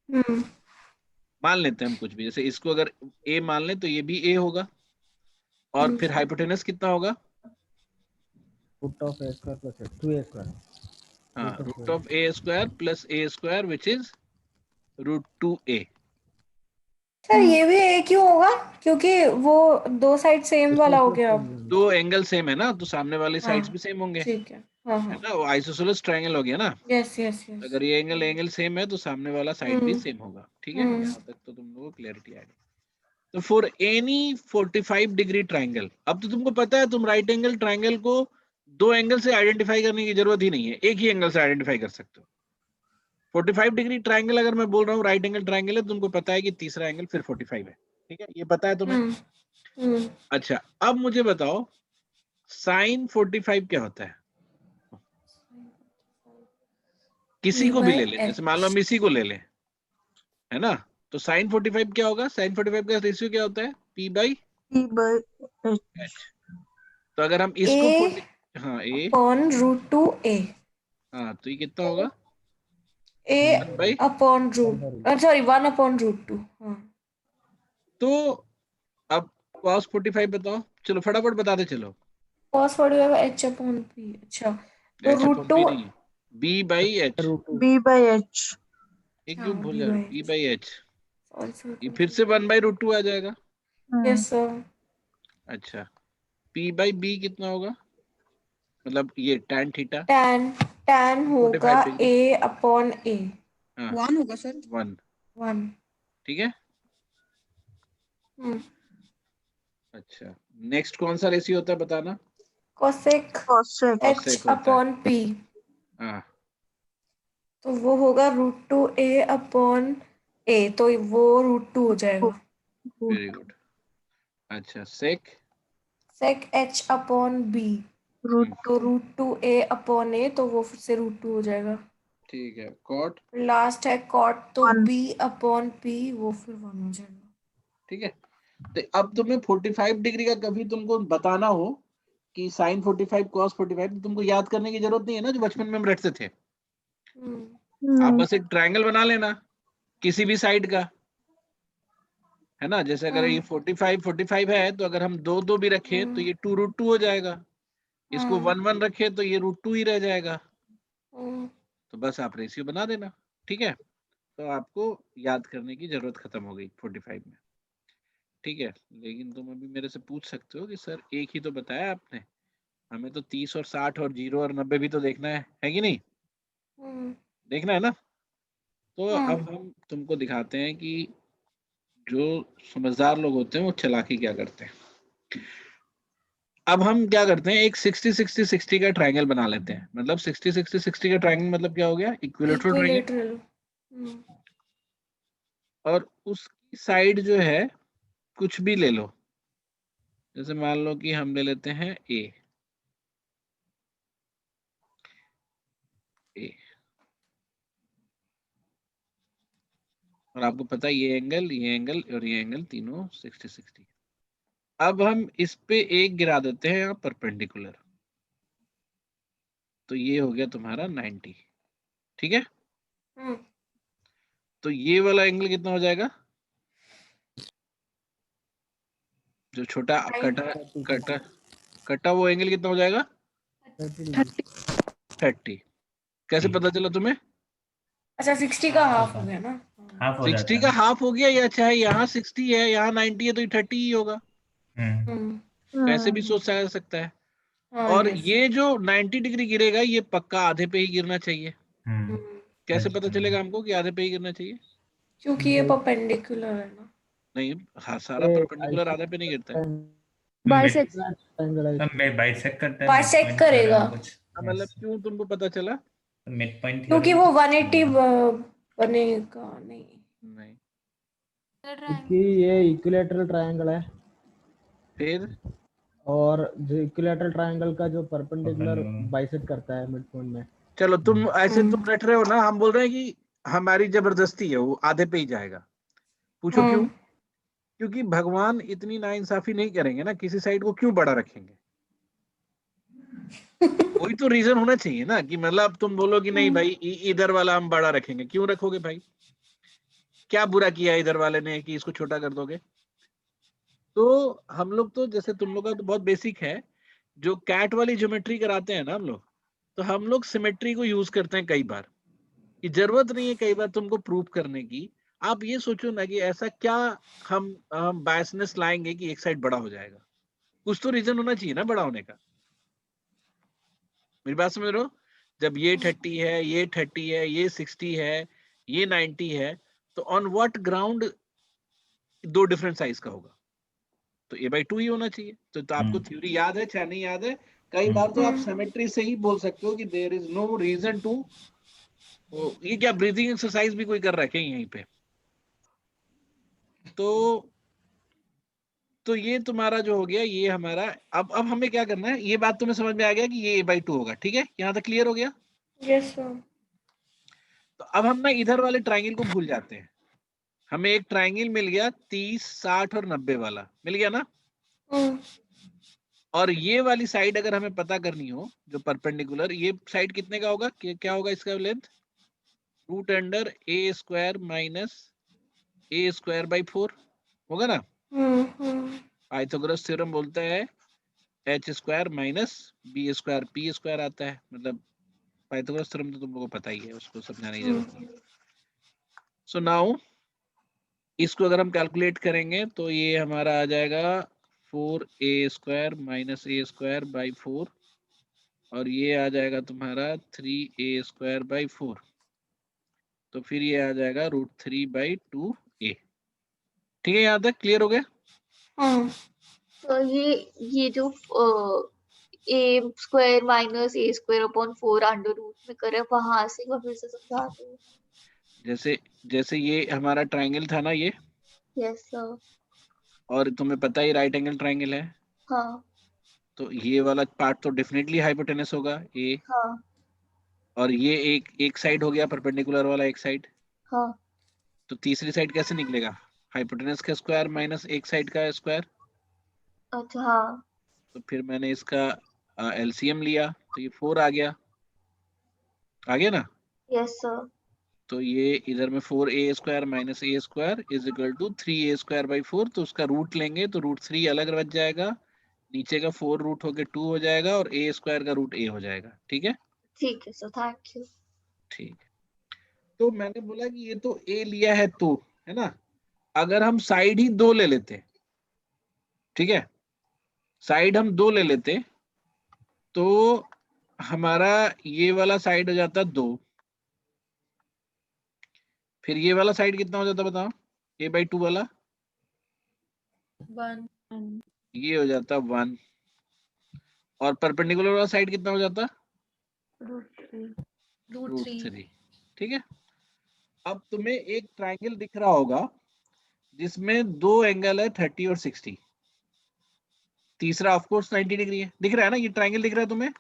मान लेते हैं हम कुछ भी, जैसे इसको अगर A मान लें तो ये भी A होगा। और फिर हाइपोटेनस कितना होगा? √(a² + 2a²). हाँ, √(a² + a² which is √2a। Sir ये भी एक ही होगा क्योंकि वो दो साइड सेम वाला हो गया अब। दो एंगल सेम है ना, तो सामने वाले हाँ, साइड्स भी सेम होंगे, ठीक है। हाँ है हाँ। ना। वो आइसोसेलेस ट्रायंगल हो गया ना। Yes yes yes. अगर ये एंगल सेम है तो सामने वाला साइड भी सेम होगा। ठीक है, यहाँ तक तो तुम लोगों को क्लैरिटी आ गई। तो फॉर एनी 45 डिग्री ट्राइंगल, अब तो तुमको पता है तुम राइट एंगल ट्राइंगल को दो एंगल से आइडेंटिफाई करने की जरूरत ही नहीं है, एक ही एंगल से आइडेंटिफाई कर सकते हो। 45 डिग्री ट्राइंगल अगर मैं बोल रहा हूँ राइट एंगल ट्राइंगल है, तुमको पता है कि तीसरा एंगल फिर 45 है। ठीक है, ये पता है तुम्हें? अच्छा, अब मुझे बताओ साइन 45 क्या होता है? किसी E को भी by ले ले, जैसे मान लो H. हम इसी को ले लें, है ना, तो sin 45 क्या होगा, sin 45 का रेशियो क्या होता है, P by P by H. H। तो अगर हम इसको A हाँ A, upon root 2A. हाँ तो ये कितना होगा, A 1 by, upon root. Sorry, 1 upon root 2. हाँ. तो अब cos 45 बताओ, चलो फटाफट बताते चलो। Cos 45 H upon P. अच्छा, तो H root upon 2. P नहीं, B by H, B by H. एक हाँ, क्यों भूल B जा रहे by हो, B H. by H, Sorry, sorry, ये फिर से 1 by root 2 आ जाएगा। Yes sir. अच्छा, P by B कितना होगा, मतलब ये tan थीटा Tan होगा 45 डिग्री, A upon A. हाँ 1 होगा सर। 1, 1. ठीक है। हम्म. अच्छा, नेक्स्ट कौन सा रेशियो होता है बताना, Cosec Cosec. H cosec होता है, upon P. हाँ तो वो होगा root 2A upon A. तो वो root 2 हो जाएगा. Very good. अच्छा sec, Sec H upon B. Root तो root 2A upon A, तो वो फिर से root 2 हो जाएगा. ठीक है, cot, लास्ट है cot, तो One. B upon P, वो फिर 1 हो जाएगा. ठीक है। तो अब तुम्हें 45 डिग्री का कभी तुमको बताना हो कि sin 45 cos 45, तो तुमको याद करने की जरूरत नहीं है ना, जो बचपन में हम रटते थे। आप नहीं. बस एक ट्रायंगल बना लेना किसी भी साइड का, है ना, जैसे अगर ये 45 है तो अगर हम 2 2 भी रखें तो ये 2 रूट 2 हो जाएगा, इसको 1 1 रखे तो ये रूट 2 ही रह जाएगा। तो बस आप रेशियो बना देना, ठीक है। तो आपको याद करने की जरूरत खत्म हो गई 45 में, ठीक है। लेकिन तुम अभी मेरे से पूछ सकते हो कि सर एक ही तो बताया आपने, हमें तो 30 और 60 और 0 और 90 भी तो देखना है कि नहीं, देखना है ना। तो अब हम तुमको दिखाते हैं कि जो समझदार लोग होते हैं वो चालाकी क्या करते हैं। अब हम क्या करते हैं, एक 60 60 60 का ट्रायंगल बना लेते हैं। मतलब 60 60 60 का ट्रायंगल मतलब क्या हो गया, इक्विलेटरल ट्रायंगल। इक्विलेटरल. और उसकी साइड जो है कुछ भी ले लो, जैसे मान लो कि हम ले लेते हैं ए, और आपको पता है ये एंगल और ये एंगल तीनों 60 60। अब हम इस पे एक गिरा देते हैं यहाँ परपेंडिकुलर, तो ये हो गया तुम्हारा 90, ठीक है। तो ये वाला एंगल कितना हो जाएगा, जो छोटा कटा वो एंगल कितना हो जाएगा, 30। कैसे पता चला तुम्हें, अच्छा 60 का हाफ हो गया ना. हाफ हो 60 जाता का है। हाफ हो गया, या चाहे यहाँ 60 है यहाँ 90 है तो ये 30 ही होगा, कैसे भी सोच सकता है। और ये जो 90 डिग्री गिरेगा ये पक्का आधे पे ही गिरना चाहिए। कैसे पता चलेगा हमको कि आधे पे ही गिरना चाहिए, क्योंकि ये परपेंडिकुलर है ना. नहीं हाँ सारा परपेंडिकुलर आधे पे नहीं गिरता है। बाइसेक्ट. बाइसेक्ट करता है, बाइसेक्ट midpoint कर रहा है करेगा. कुछ। मतलब क्यों तुमको पता चला, मिड पॉइंट क्योंकि वो 180 बनेगा नहीं. नहीं क्योंकि ये इक्विलेटरल ट्रायंगल है, फिर और जो इक्विलेटरल ट्रायंगल का जो परपेंडिकुलर बाइसेक्ट करता है मिड पॉइंट में. चलो तुम ऐसे तुम रट रहे हो ना, हम बोल रहे हैं कि हमारी जबरदस्ती है वो आधे पे ही जाएगा। पूछो क्यों, क्योंकि भगवान इतनी नाइंसाफी नहीं करेंगे ना, किसी साइड को क्यों बड़ा रखेंगे। कोई तो रीजन होना चाहिए ना, कि मतलब तुम बोलो कि नहीं भाई इधर वाला हम बड़ा रखेंगे, क्यों रखोगे भाई, क्या बुरा किया इधर वाले ने कि इसको छोटा कर दोगे। तो हम लोग तो जैसे तुम लोग का तो बहुत बेसिक है, जो कैट वाली ज्योमेट्री कराते हैं ना हम लोग, तो हम लोग सिमेट्री को यूज करते हैं कई बार, कि जरूरत नहीं है कई बार तुमको प्रूव करने की। आप ये सोचो ना कि ऐसा क्या हम बायसनेस लाएंगे कि एक साइड बड़ा हो जाएगा, कुछ तो रीजन होना चाहिए ना बड़ा होने का। मेरी बात समझ रहे हो, जब ये 30 है, ये 30 है, ये 60 है, ये 90 है, तो ऑन व्हाट ग्राउंड दो डिफरेंट साइज का होगा, तो a/2 ही होना चाहिए। तो आपको थ्योरी याद है चाहे नहीं याद है, कई बार तो आप सिमेट्री से ही बोल सकते हो कि there is no reason to. ये क्या ब्रीथिंग एक्सरसाइज भी कोई कर रहा है कहीं यहीं पे। तो ये तुम्हारा जो हो गया, ये हमारा अब हमें क्या करना है, ये बात तुम्हें समझ में आ गया कि ये a/2 होगा, ठीक है, यहाँ तक क्लियर हो गया। Yes sir. तो अब हम ना इधर वाले ट्राइंगल को भूल जाते हैं। हमें एक ट्राइंगल मिल गया 30, 60 और 90 वाला मिल गया ना। और ये वाली साइड अगर हमें पता करनी हो जो परपेंडिकुलर, ये साइड कितने का होगा, क्या होगा इसका length, root under a square minus a square by 4 होगा ना। पाइथागोरस थ्योरम बोलता है H square minus B square P square आता है, मतलब पाइथागोरस थ्योरम तो तुम लोगों को पता ही है, उसको समझाने की जरूरत नहीं है। सो नाउ इसको अगर हम कैलकुलेट करेंगे तो ये हमारा आ जाएगा 4a square minus a square by 4 और ये आ जाएगा तुम्हारा 3a स्क्वायर बाई 4, तो फिर ये आ जाएगा √3/2a। ठीक है, यहाँ तक क्लियर हो गया। तो ये जो ए square minus a square upon 4 under root में करे, वहां से मैं फिर से समझा दूँ। जैसे ये हमारा ट्राइंगल था ना ये, यस सर। और तुम्हें पता ही राइट एंगल ट्राइंगल है, हाँ तो ये वाला पार्ट तो डेफिनेटली हाइपोटेनस होगा ए, हाँ और ये एक साइड हो गया परपेंडिकुलर वाला एक साइड, हाँ। तो तीसरी साइड कैसे निकलेगा, हाइपोटेनस का स्क्वायर माइनस एक साइड का स्क्वायर। अच्छा हाँ। तो फिर मैंने इसका एलसीएम लिया तो ये 4 आ गया ना। Yes sir. तो ये इधर में 4a square minus a square is equal to 3a square by 4, तो उसका रूट लेंगे तो √3 अलग बच जाएगा, नीचे का 4 रूट होके 2 हो जाएगा और a स्क्वायर का रूट a हो जाएगा। ठीक है, ठीक है सर, थैंक यू। ठीक है। तो मैंने बोला कि ये तो a लिया है तो, है ना, अगर हम साइड ही 2 ले लेते, ठीक है, साइड हम 2 ले लेते तो हमारा ये वाला साइड हो जाता 2, फिर ये वाला साइड कितना हो जाता बताओ, a/2 वाला 1 ये हो जाता 1, और परपेंडिकुलर वाला साइड कितना हो जाता √3। ठीक है, अब तुम्हें एक ट्राइंगल दिख रहा होगा जिसमें दो एंगल है 30 और 60, तीसरा ऑफ कोर्स 90 डिग्री है, दिख रहा है ना, ये ट्राइंगल दिख रहा है तुम्हें।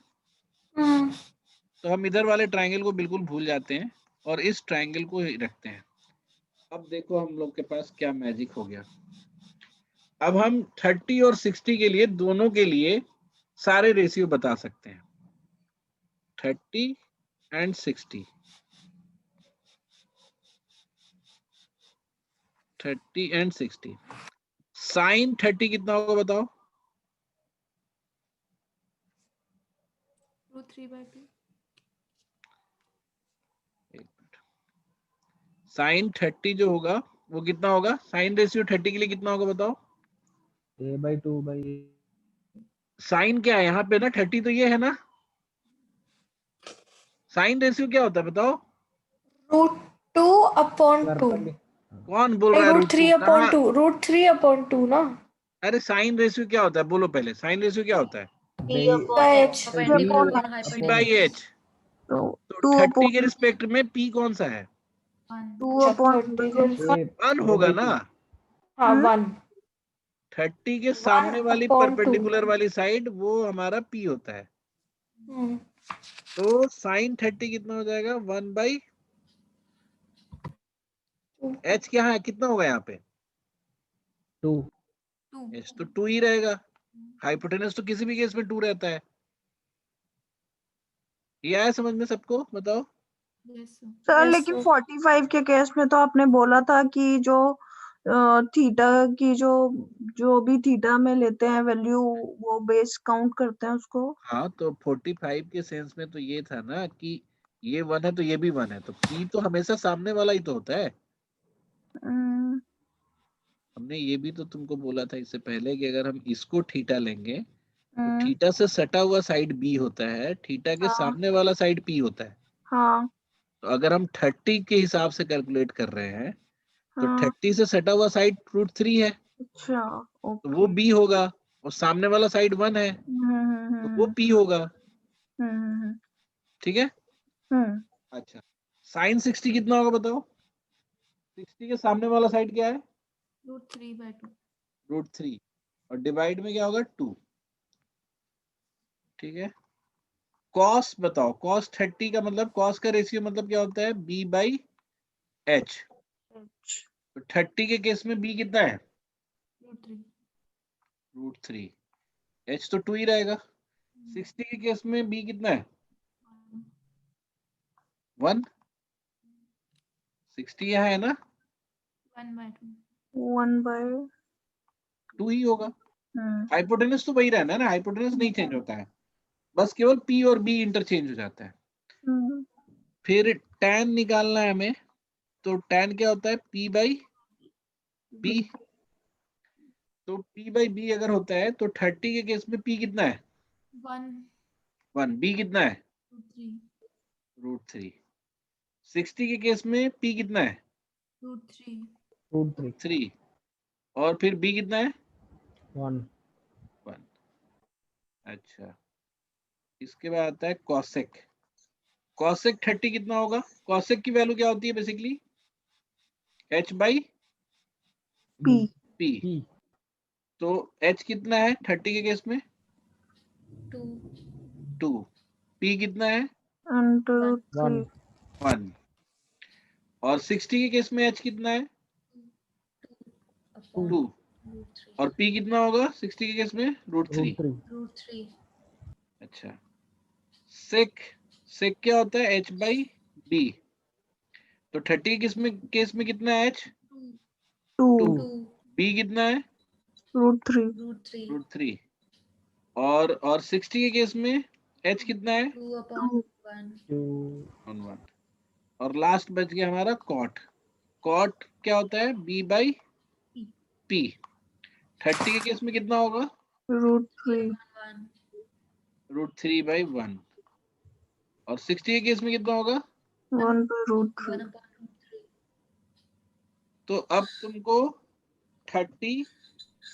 तो हम इधर वाले ट्राइंगल को बिल्कुल भूल जाते हैं और इस ट्राइंगल को ही रखते हैं। अब देखो हम लोग के पास क्या मैजिक हो गया, अब हम 30 और 60 के लिए दोनों के लिए सारे रेशियो बता सकते हैं, 30 एंड 60, 30 एंड 60। साइन 30 कितना होगा बताओ, √3/2। साइन 30 जो होगा वो कितना होगा, साइन रेशियो 30 के लिए कितना होगा बताओ, a/2/a। साइन क्या है यहाँ पे ना, 30 तो ये है ना, साइन रेशियो क्या होता है बताओ, √2/2। कौन बोल रहा है √3/2, √3/2 ना। अरे साइन रेशियो क्या होता है बोलो पहले, साइन रेशियो क्या होता है, b अपॉन h। p/h। तो तो 30 के रिस्पेक्ट में p कौन सा है, 1 होगा ना। हाँ 1। 30 के सामने वाली 1/2। परपेंडिकुलर वाली साइड वो हमारा p होता है, तो साइन 30 कितना हो जाएगा 1/, h क्या है कितना होगा यहाँ पे 2। h तो 2 ही रहेगा, हाइपोटेनस तो किसी भी केस में 2 रहता है। ये आया समझ में सबको बताओ। सर लेकिन 45 के केस में तो आपने बोला था कि जो थीटा की जो भी थीटा में लेते हैं वैल्यू, वो बेस काउंट करते हैं उसको। हाँ तो 45 के सेंस में तो ये था ना कि ये 1 है तो ये भी 1 है, तो p तो हमेशा सामने वाला ही तो होता है। हमने ये भी तो तुमको बोला था इससे पहले कि अगर हम इसको थीटा लेंगे तो थीटा से सटा हुआ साइड b होता है, थीटा के सामने वाला साइड p होता है। हाँ तो अगर हम 30 के हिसाब से कैलकुलेट कर रहे हैं तो हाँ 30 से सटा हुआ साइड √3 है, अच्छा तो वो b होगा, और सामने वाला साइड 1 है तो वो p होगा। ठीक है, अच्छा साइन 60 कितना होगा बताओ, 60 के सामने वाला साइड क्या है √3 और डिवाइड में क्या होगा 2। ठीक है, कॉस बताओ, कॉस 30 का मतलब, कॉस का रेशियो मतलब क्या होता है? b by h। तो 30 के केस में b कितना है? √3। h तो 2 ही रहेगा। 60 के केस में b कितना है? 1। 60 यहाँ है ना, 1/2 2 ही होगा। हाइपोटेनस तो वही रहना है ना, हाइपोटेनस नहीं चेंज होता है, बस केवल p और b इंटरचेंज हो जाता है। फिर tan निकालना है हमें, तो tan क्या होता है? p by b। तो p बाई b अगर होता है तो 30 के केस में p कितना है? 1। b कितना है? √3। 60 के केस में p कितना है? √3। और फिर b कितना है? 1। 1। अच्छा, इसके बाद आता है कॉसेक। कॉसेक 30 कितना होगा? कॉसेक की वैल्यू क्या होती है बेसिकली? h by p। तो h कितना है 30 के केस में? 2। p कितना है? 1। और 60 के केस में h कितना है? 2। और p कितना होगा 60 के केस में? √3। अच्छा, सेक क्या होता है? h by b। तो 30 केस में कितना है h? 2। b कितना है? √3। और 60 के केस में h कितना है? 1। और लास्ट बच गया हमारा कॉट। कॉट क्या होता है? b by p। 30 के केस में कितना होगा? √3/1। और 60 के केस में कितना होगा? 1/√3। तो अब तुमको 30,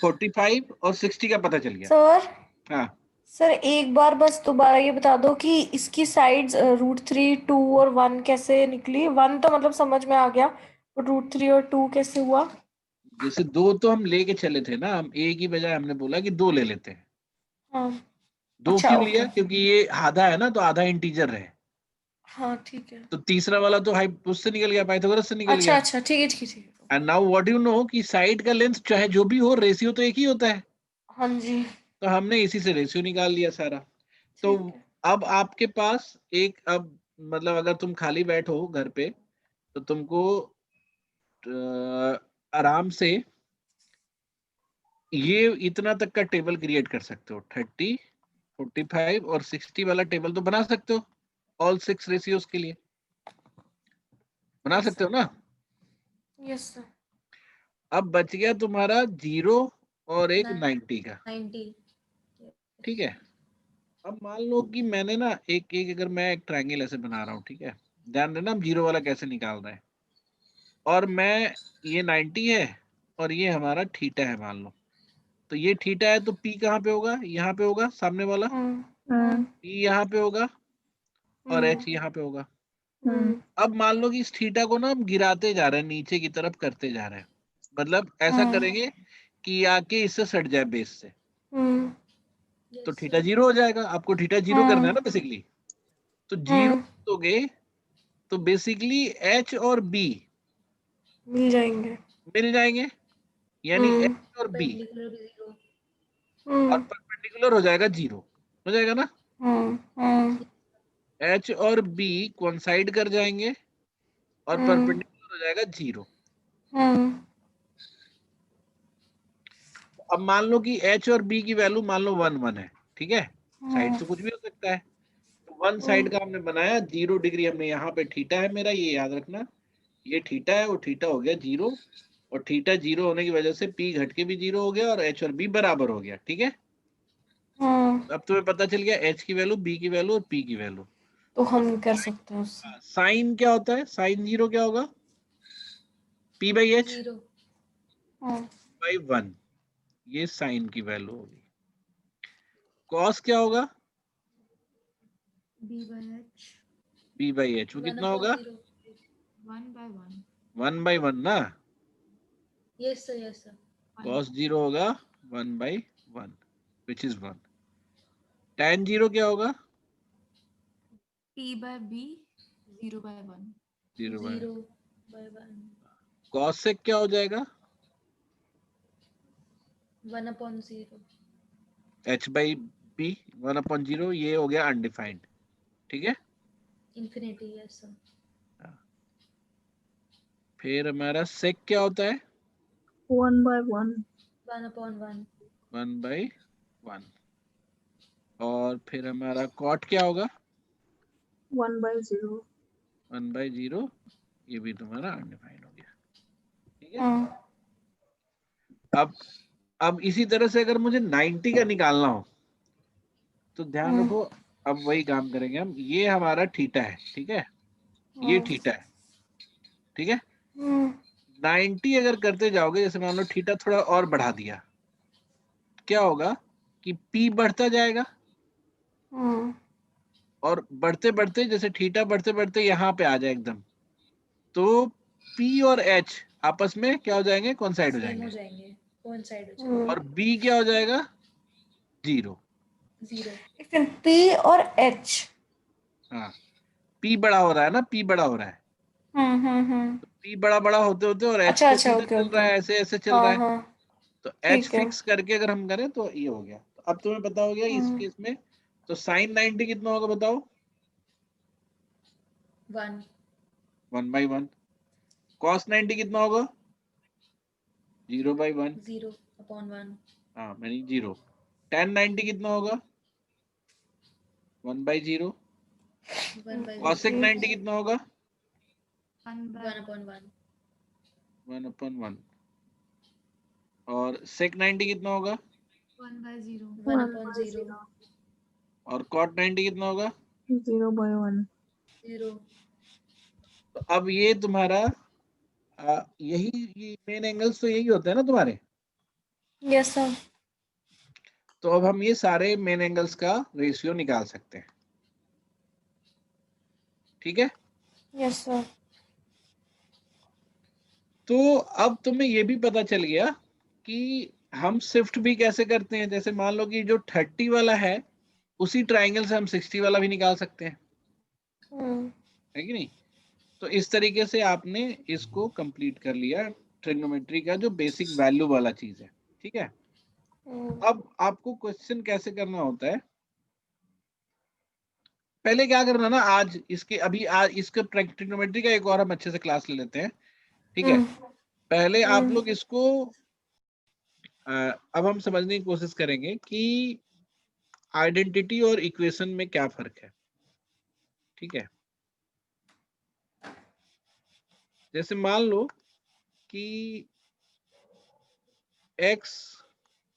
45 और 60 का पता चल गया। सर हाँ, सर एक बार बस दोबारा ये बता दो कि इसकी साइड्स √3, 2 और 1 कैसे निकली? 1 तो मतलब समझ में आ गया, और √3 और 2 कैसे हुआ? जैसे 2 तो हम लेके चले थे ना, हम एक ही बजाय हमने बोला कि 2 ले लेते हैं। हाँ 2 अच्छा, क्यों ओके। लिया? क्योंकि ये आधा है ना, तो आधा इंटीजर है। हाँ ठीक है। तो तीसरा वाला तो उससे निकल गया, पाइथागोरस से निकल अच्छा गया। अच्छा, ठीक है ठीक है ठीक है। And now what you know कि साइड का लेंथ चाहे जो भी हो, रेशियो तो एक ही होता है। हाँ जी तो हमने इसी से रेशियो निकाल लिया सारा। तो ठीक है। अब आपके पास अब मतलब अगर तुम खाली बैठो घर पे, तो तुमको आराम से ये इतना तक का टेबल क्रिएट कर सकते हो। 30, 45 और 60 वाला टेबल तो बना सकते हो, ऑल 6 रेशियोज के लिए बना सकते हो ना। Yes sir. अब बच गया तुम्हारा 0 और एक 90 का। 90। ठीक है, अब मान लो कि मैंने ना अगर मैं एक ट्रायंगल ऐसे बना रहा हूँ, ठीक है, ध्यान देना हम 0 वाला कैसे निकाल रहे हैं। और मैं ये 90 है और ये हमारा थीटा है मान लो। तो ये थीटा है तो p कहाँ पे होगा? यहाँ पे होगा सामने वाला। p यहाँ पे होगा और h यहाँ पे होगा। अब मान लो कि इस थीटा को ना हम गिराते जा रहे हैं, नीचे की तरफ करते जा रहे हैं। मतलब ऐसा करेंगे कि आके इससे सट जाए बेस से, तो थीटा 0 हो जाएगा। आपको थीटा 0 करना है ना बेसिकली। तो 0 दोगे तो बेसिकली h और b मिल जाएंगे। मिल जाएंगे, यानी h और b, और परपेंडिकुलर हो जाएगा 0। हो जाएगा ना, h और b कोइंसाइड कर जाएंगे और परपेंडिकुलर हो जाएगा 0। अब मान लो कि h और b की वैल्यू मान लो 1 1 है, ठीक है, साइड तो कुछ भी हो सकता है। तो 1 साइड का हमने बनाया 0 डिग्री, हमने यहाँ पे थीटा है मेरा, ये याद रखना, ये थीटा है, वो थीटा हो गया 0, और थीटा 0 होने की वजह से p घट के भी 0 हो गया और h और b बराबर हो गया। ठीक है, अब तुम्हें पता चल गया h की वैल्यू, b की वैल्यू और p की वैल्यू। तो हम कर सकते हैं उससे। साइन क्या होता है? साइन 0 क्या होगा? p by h 0। बाई 1, ये साइन की वैल्यू होगी। कॉस क्या होगा? b/h b बाई h, वो कितना होगा? 1/1 ना। Yes sir yes sir. cos 0 होगा 1/1 विच इज 1। tan 0 क्या होगा? P by B, 0 by 1. 0 by 0 by 1. cosec क्या हो जाएगा? 1 upon 0. h by b 1/0, ये हो गया अनडिफाइंड, ठीक है। Infinity, yes sir. फिर हमारा sec क्या होता है? 1/1. 1 upon 1. 1/1। और फिर हमारा cot क्या होगा? 1/0. 1/0, ये भी तुम्हारा अनडिफाइंड हो गया, ठीक है। अब इसी तरह से अगर मुझे 90 का निकालना हो तो ध्यान रखो, अब वही काम करेंगे हम। ये हमारा थीटा है, ठीक है, ये थीटा है, ठीक है। 90 अगर करते जाओगे, जैसे मान लो थीटा थोड़ा और बढ़ा दिया, क्या होगा कि P बढ़ता जाएगा, और बढ़ते बढ़ते जैसे थीटा बढ़ते बढ़ते यहाँ पे आ जाए एकदम, तो P और H आपस में क्या हो जाएंगे? कोइंसाइड हो Same जाएंगे। हो जाएंगे, coincide हो जाएंगे. और B क्या हो जाएगा? 0। 0. लेकिन P और H। हाँ, P बड़ा हो रहा है ना, P बड़ा हो रहा है, तो P बड़ा बड़ा होते होते और H अच्छा तो अच्छा, सीधा ओके चल रहा ओके। है, ऐसे ऐसे चल रहा है, हाँ, तो H ठीक है। फिक्स करके अगर हम करें तो ये हो गया। तो अब तुम्हें पता हो गया इस केस में, तो sin 90 कितना होगा बताओ? 1. 1/1। cos 90 कितना होगा? 0/1। 0 upon 1. हाँ, मैंने 0। tan 90 कितना होगा? 1/0। 1 by cosec 0. 90 कितना होगा? 1 upon 1. 1/1। और sec 90 कितना होगा? 1 by 0. 1 1 upon by 0. 0. और cot 90 कितना होगा? 0/1. 0. तो अब ये तुम्हारा यही मेन एंगल्स तो यही होते हैं ना तुम्हारे। Yes sir. तो अब हम ये सारे मेन एंगल्स का रेशियो निकाल सकते हैं, ठीक है। Yes sir. तो अब तुम्हें ये भी पता चल गया कि हम शिफ्ट भी कैसे करते हैं। जैसे मान लो कि जो 30 वाला है उसी ट्राइंगल से हम 60 वाला भी निकाल सकते हैं, है कि नहीं। तो इस तरीके से आपने इसको कंप्लीट कर लिया, ट्रिग्नोमेट्री का जो बेसिक वैल्यू वाला चीज है, ठीक है। अब आपको क्वेश्चन कैसे करना होता है, पहले क्या करना ना, आज इसके ट्रिग्नोमेट्री का एक और हम अच्छे से क्लास ले लेते हैं, ठीक है। पहले आप लोग इसको अब हम समझने की कोशिश करेंगे कि आइडेंटिटी और इक्वेशन में क्या फर्क है, ठीक है। जैसे मान लो कि x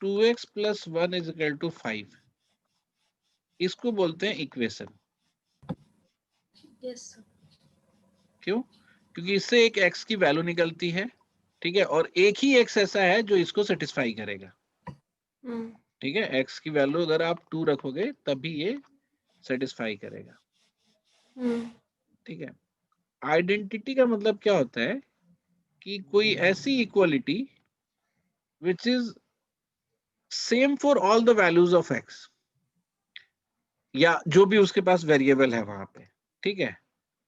2x + 1 = 5, इसको बोलते हैं इक्वेशन। Yes sir. क्यों? क्योंकि इससे एक x की वैल्यू निकलती है, ठीक है, और एक ही x ऐसा है जो इसको सेटिस्फाई करेगा, ठीक है। x की वैल्यू अगर आप 2 रखोगे तभी ये सेटिस्फाई करेगा, ठीक है। आइडेंटिटी का मतलब क्या होता है कि कोई ऐसी equality which is same for all the values of x, या जो भी उसके पास वेरिएबल है वहां पे, ठीक है।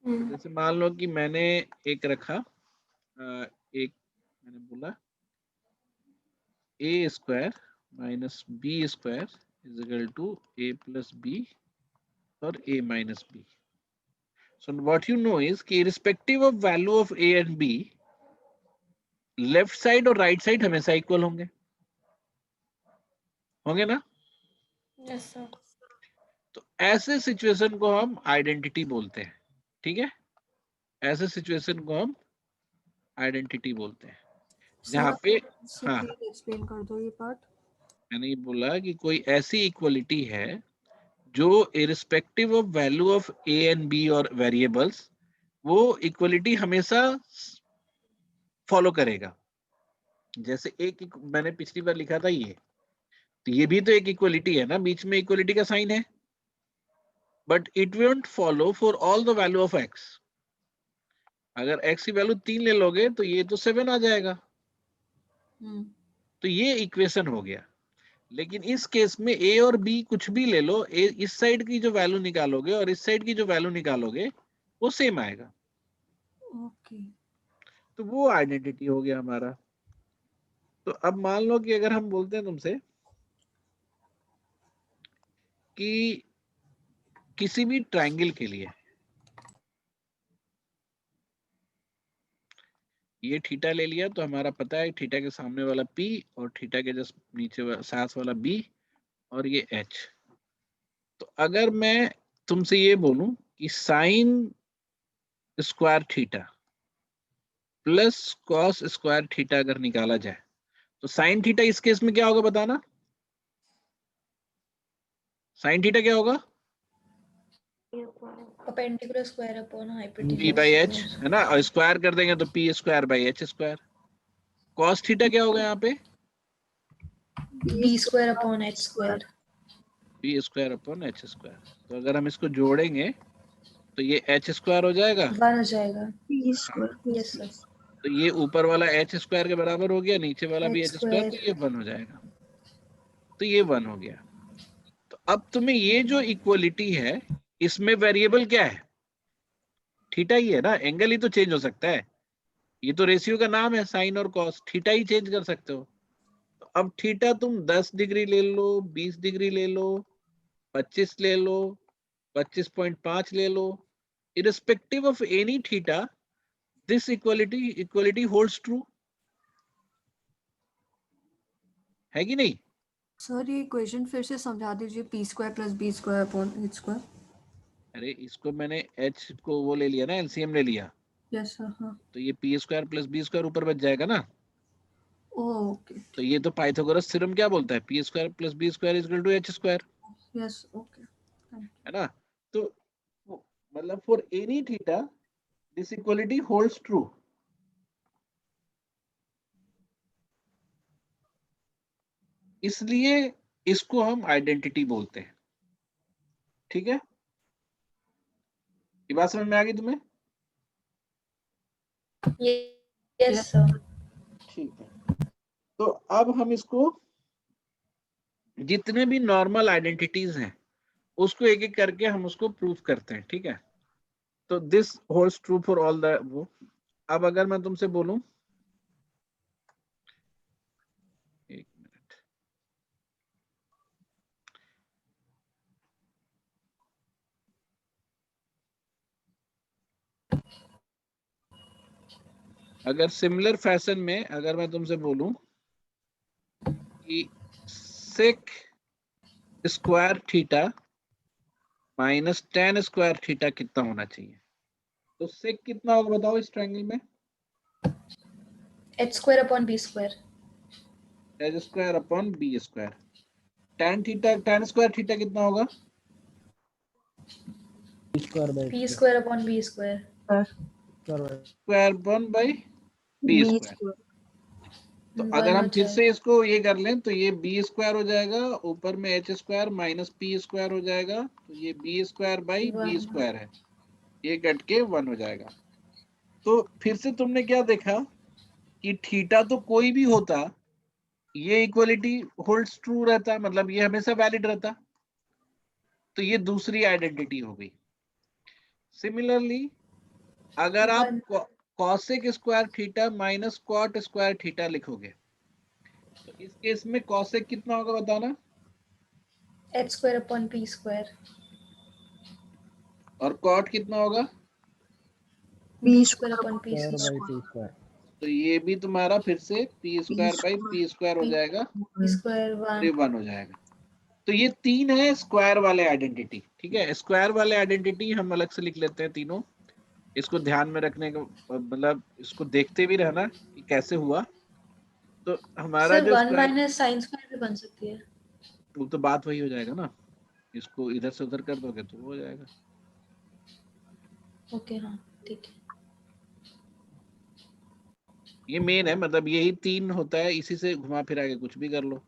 जैसे मान लो कि मैंने एक रखा, एक मैंने बोला a² - b² = a + b और a - b. So what you know is कि irrespective of value of a and b, left side और राइट साइड हमेशा इक्वल होंगे ना। Yes sir. तो ऐसे सिचुएशन को हम आइडेंटिटी बोलते हैं, ठीक है। ऐसे सिचुएशन को हम आइडेंटिटी बोलते हैं जहाँ पे, हाँ, एक्सप्लेन कर दो ये पार्ट। मैंने ये बोला कि कोई ऐसी इक्वलिटी है जो irrespective of value of a and b और वेरिएबल्स, वो इक्वलिटी हमेशा फॉलो करेगा। जैसे मैंने पिछली बार लिखा था ये, तो ये भी तो एक इक्वलिटी है ना, बीच में इक्वलिटी का साइन है, but it won't follow for all the value of x। अगर x की वैल्यू 3 ले लोगे तो ये तो 7 आ जाएगा, तो ये इक्वेशन हो गया। लेकिन इस केस में ए और बी कुछ भी ले लो, ए इस साइड की जो वैल्यू निकालोगे और इस साइड की जो वैल्यू निकालोगे वो सेम आएगा। ओके। तो वो आइडेंटिटी हो गया हमारा। तो अब मान लो कि अगर हम बोलते हैं तुमसे कि किसी भी ट्रायंगल के लिए ये थीटा ले लिया, तो हमारा पता है थीटा के सामने वाला P और थीटा के जस्ट नीचे साथ वाला B और ये H। तो अगर मैं तुमसे ये बोलूं कि sine square theta plus cos square theta अगर निकाला जाए तो साइन थीटा इस केस में क्या होगा बताना? साइन थीटा क्या होगा? Perpendicular square upon P hypotenuse by H है ना, और स्क्वायर कर देंगे तो P square by H square. Cos theta क्या होगा यहाँ पे? B square upon H square. P square upon H square. तो अगर हम इसको जोड़ेंगे तो ये H स्क्वायर हो जाएगा, 1 हो जाएगा। स्क्वायर। Yes sir. तो ये ऊपर वाला H स्क्वायर के बराबर हो गया, नीचे वाला भी H H स्क्वायर, तो स्क्वायर। ये 1 हो जाएगा। तो ये 1 हो गया। तो अब तुम्हें ये जो इक्वलिटी है इसमें वेरिएबल क्या है? थीटा ही है ना, एंगल ही तो चेंज हो सकता है। ये तो रेशियो का नाम है, साइन और कॉस, थीटा ही चेंज कर सकते हो। तो अब थीटा तुम 10 डिग्री ले लो, 20 डिग्री ले लो, 25 ले लो, 25.5 ले लो, irrespective of any theta, this equality holds true, है कि नहीं? सर ये इक्वेशन फिर से समझा दीजिए, P square plus B square upon H square. अरे इसको मैंने h को वो ले लिया ना, एलसीएम ले लिया, यस सर। हाँ। तो ये P square plus B square ऊपर बच जाएगा ना। ओके। तो ये तो पाइथागोरस थ्योरम क्या बोलता है? P square plus B square is equal to H square, yes okay. है ना। तो मतलब for any theta this equality holds true. इसलिए इसको हम आइडेंटिटी बोलते हैं। ठीक है, ये बात समझ में आ गई तुम्हें? Yes sir. ठीक है, तो अब हम इसको जितने भी नॉर्मल आइडेंटिटीज हैं उसको एक एक करके हम उसको प्रूफ करते हैं। ठीक है, तो this holds true for all the वो। अब अगर मैं तुमसे बोलूं, एक मिनट, अगर सिमिलर फैशन में अगर मैं तुमसे बोलूं कि sec square theta minus tan square theta कितना होना चाहिए, तो सेक कितना होगा बताओ इस ट्रायंगल में? H square upon B square. H square upon B square. Tan square theta कितना होगा? P square upon B square. Square upon by B square. तो अगर हम फिर से इसको ये कर लें तो ये बी स्क्वायर हो जाएगा, ऊपर में H square minus P square हो जाएगा, तो ये B square by B square है, ये कट के 1 हो जाएगा। तो फिर से तुमने क्या देखा कि थीटा तो कोई भी होता, ये इक्वलिटी होल्ड्स ट्रू रहता, मतलब ये हमेशा वैलिड रहता। तो ये दूसरी आइडेंटिटी हो गई। सिमिलरली अगर आप cosec square theta minus cot square theta लिखोगे तो इस केस में कॉसेक कितना होगा बताना? H square upon P square. और कॉट कितना होगा? B square upon P square. तो ये भी तुम्हारा फिर से P square by P square हो जाएगा, पी स्क्वायर 1 हो जाएगा। तो ये तीन है स्क्वायर वाले आइडेंटिटी। ठीक है, स्क्वायर वाले आइडेंटिटी हम अलग से लिख लेते हैं तीनों, इसको ध्यान में रखने का मतलब इसको देखते भी रहना कि कैसे हुआ। तो हमारा सर जो 1 स्क्वायर, माइनस साइन स्क्वायर भी बन सकती है। वो तो बात वही हो जाएगा ना, इसको इधर से उधर कर दोगे तो वो हो जाएगा। ओके हाँ ठीक है। ये मेन है, मतलब यही तीन होता है, इसी से घुमा फिरा के कुछ भी कर लो।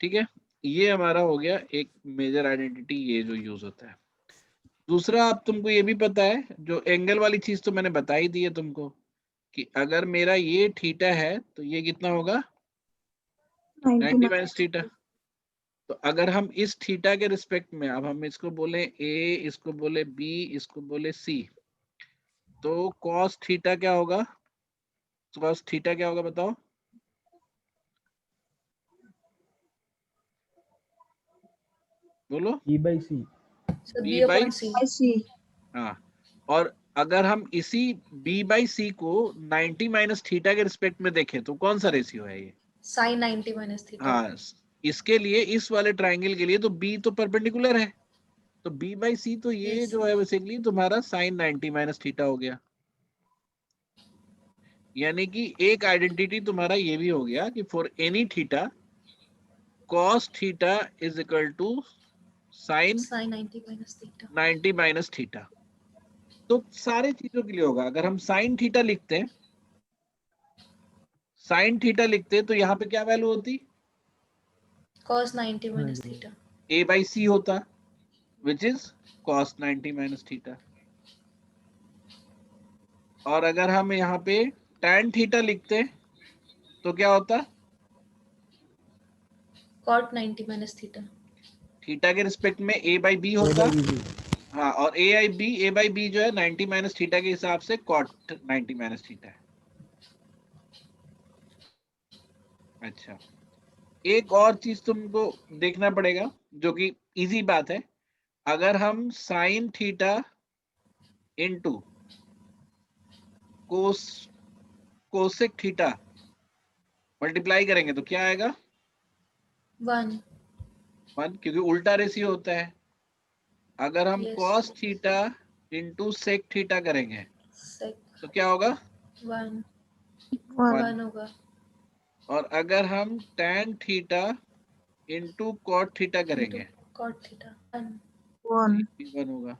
ठीक है, ये हमारा हो गया एक मेजर आइडेंटिटी, ये जो यूज होता है। दूसरा आप तुमको ये भी पता है, जो एंगल वाली चीज तो मैंने बता ही दी है तुमको, कि अगर मेरा ये थीटा है तो ये कितना होगा 90 माइनस थीटा। तो अगर हम इस थीटा के रिस्पेक्ट में, अब हम इसको बोले ए, इसको बोले बी, इसको बोले सी, तो कॉस थीटा क्या होगा? कॉस थीटा क्या होगा बताओ? बोलो। E by C। So B B by upon C. हाँ, और अगर हम इसी B by C को 90 माइनस थीटा के रिस्पेक्ट में देखें तो कौन सा रेशियो है ये? Sin 90 minus theta. हाँ, इसके लिए, इस वाले ट्राइंगल के लिए तो B तो परपेंडिकुलर है, तो B by C तो ये Yes. जो है बेसिकली तुम्हारा sin 90 माइनस थीटा हो गया। यानी कि एक आइडेंटिटी तुम्हारा ये भी हो गया कि for any theta cos theta is equal to sin Sin 90 minus theta. 90 minus theta. तो सारे चीजों के लिए होगा। अगर हम sin थीटा लिखते हैं, sin थीटा लिखते हैं तो यहाँ पे क्या वैल्यू होती? Cos 90 minus theta. A by C होता, which is cos 90 minus theta. और अगर हम यहाँ पे tan थीटा लिखते हैं तो क्या होता? Cot 90 minus theta. थीटा के रिस्पेक्ट में A by B होता। हाँ, और A by B जो है 90 माइनस थीटा के हिसाब से cot 90 माइनस थीटा है। अच्छा, एक और चीज तुमको देखना पड़ेगा जो कि इजी बात है। अगर हम sine theta into cosec theta multiply करेंगे तो क्या आएगा? 1. 1, क्योंकि उल्टा रेशियो होता है। अगर हम Yes. cos theta into sec theta करेंगे Sec तो क्या होगा? 1. 1। 1 होगा. और अगर हम tan theta into cot theta करेंगे Cot theta. 1. तो ये भी 1 होगा।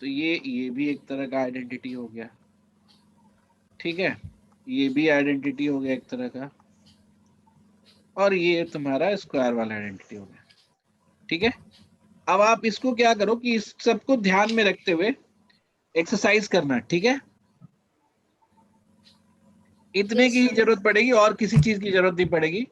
तो ये भी एक तरह का आइडेंटिटी हो गया, ठीक है, ये भी आइडेंटिटी हो गया एक तरह का, और ये तुम्हारा स्क्वायर वाला आइडेंटिटी हो गया, ठीक है। अब आप इसको क्या करो कि इस सबको ध्यान में रखते हुए एक्सरसाइज करना, ठीक है। इतने की ही जरूरत पड़ेगी और किसी चीज की जरूरत नहीं पड़ेगी।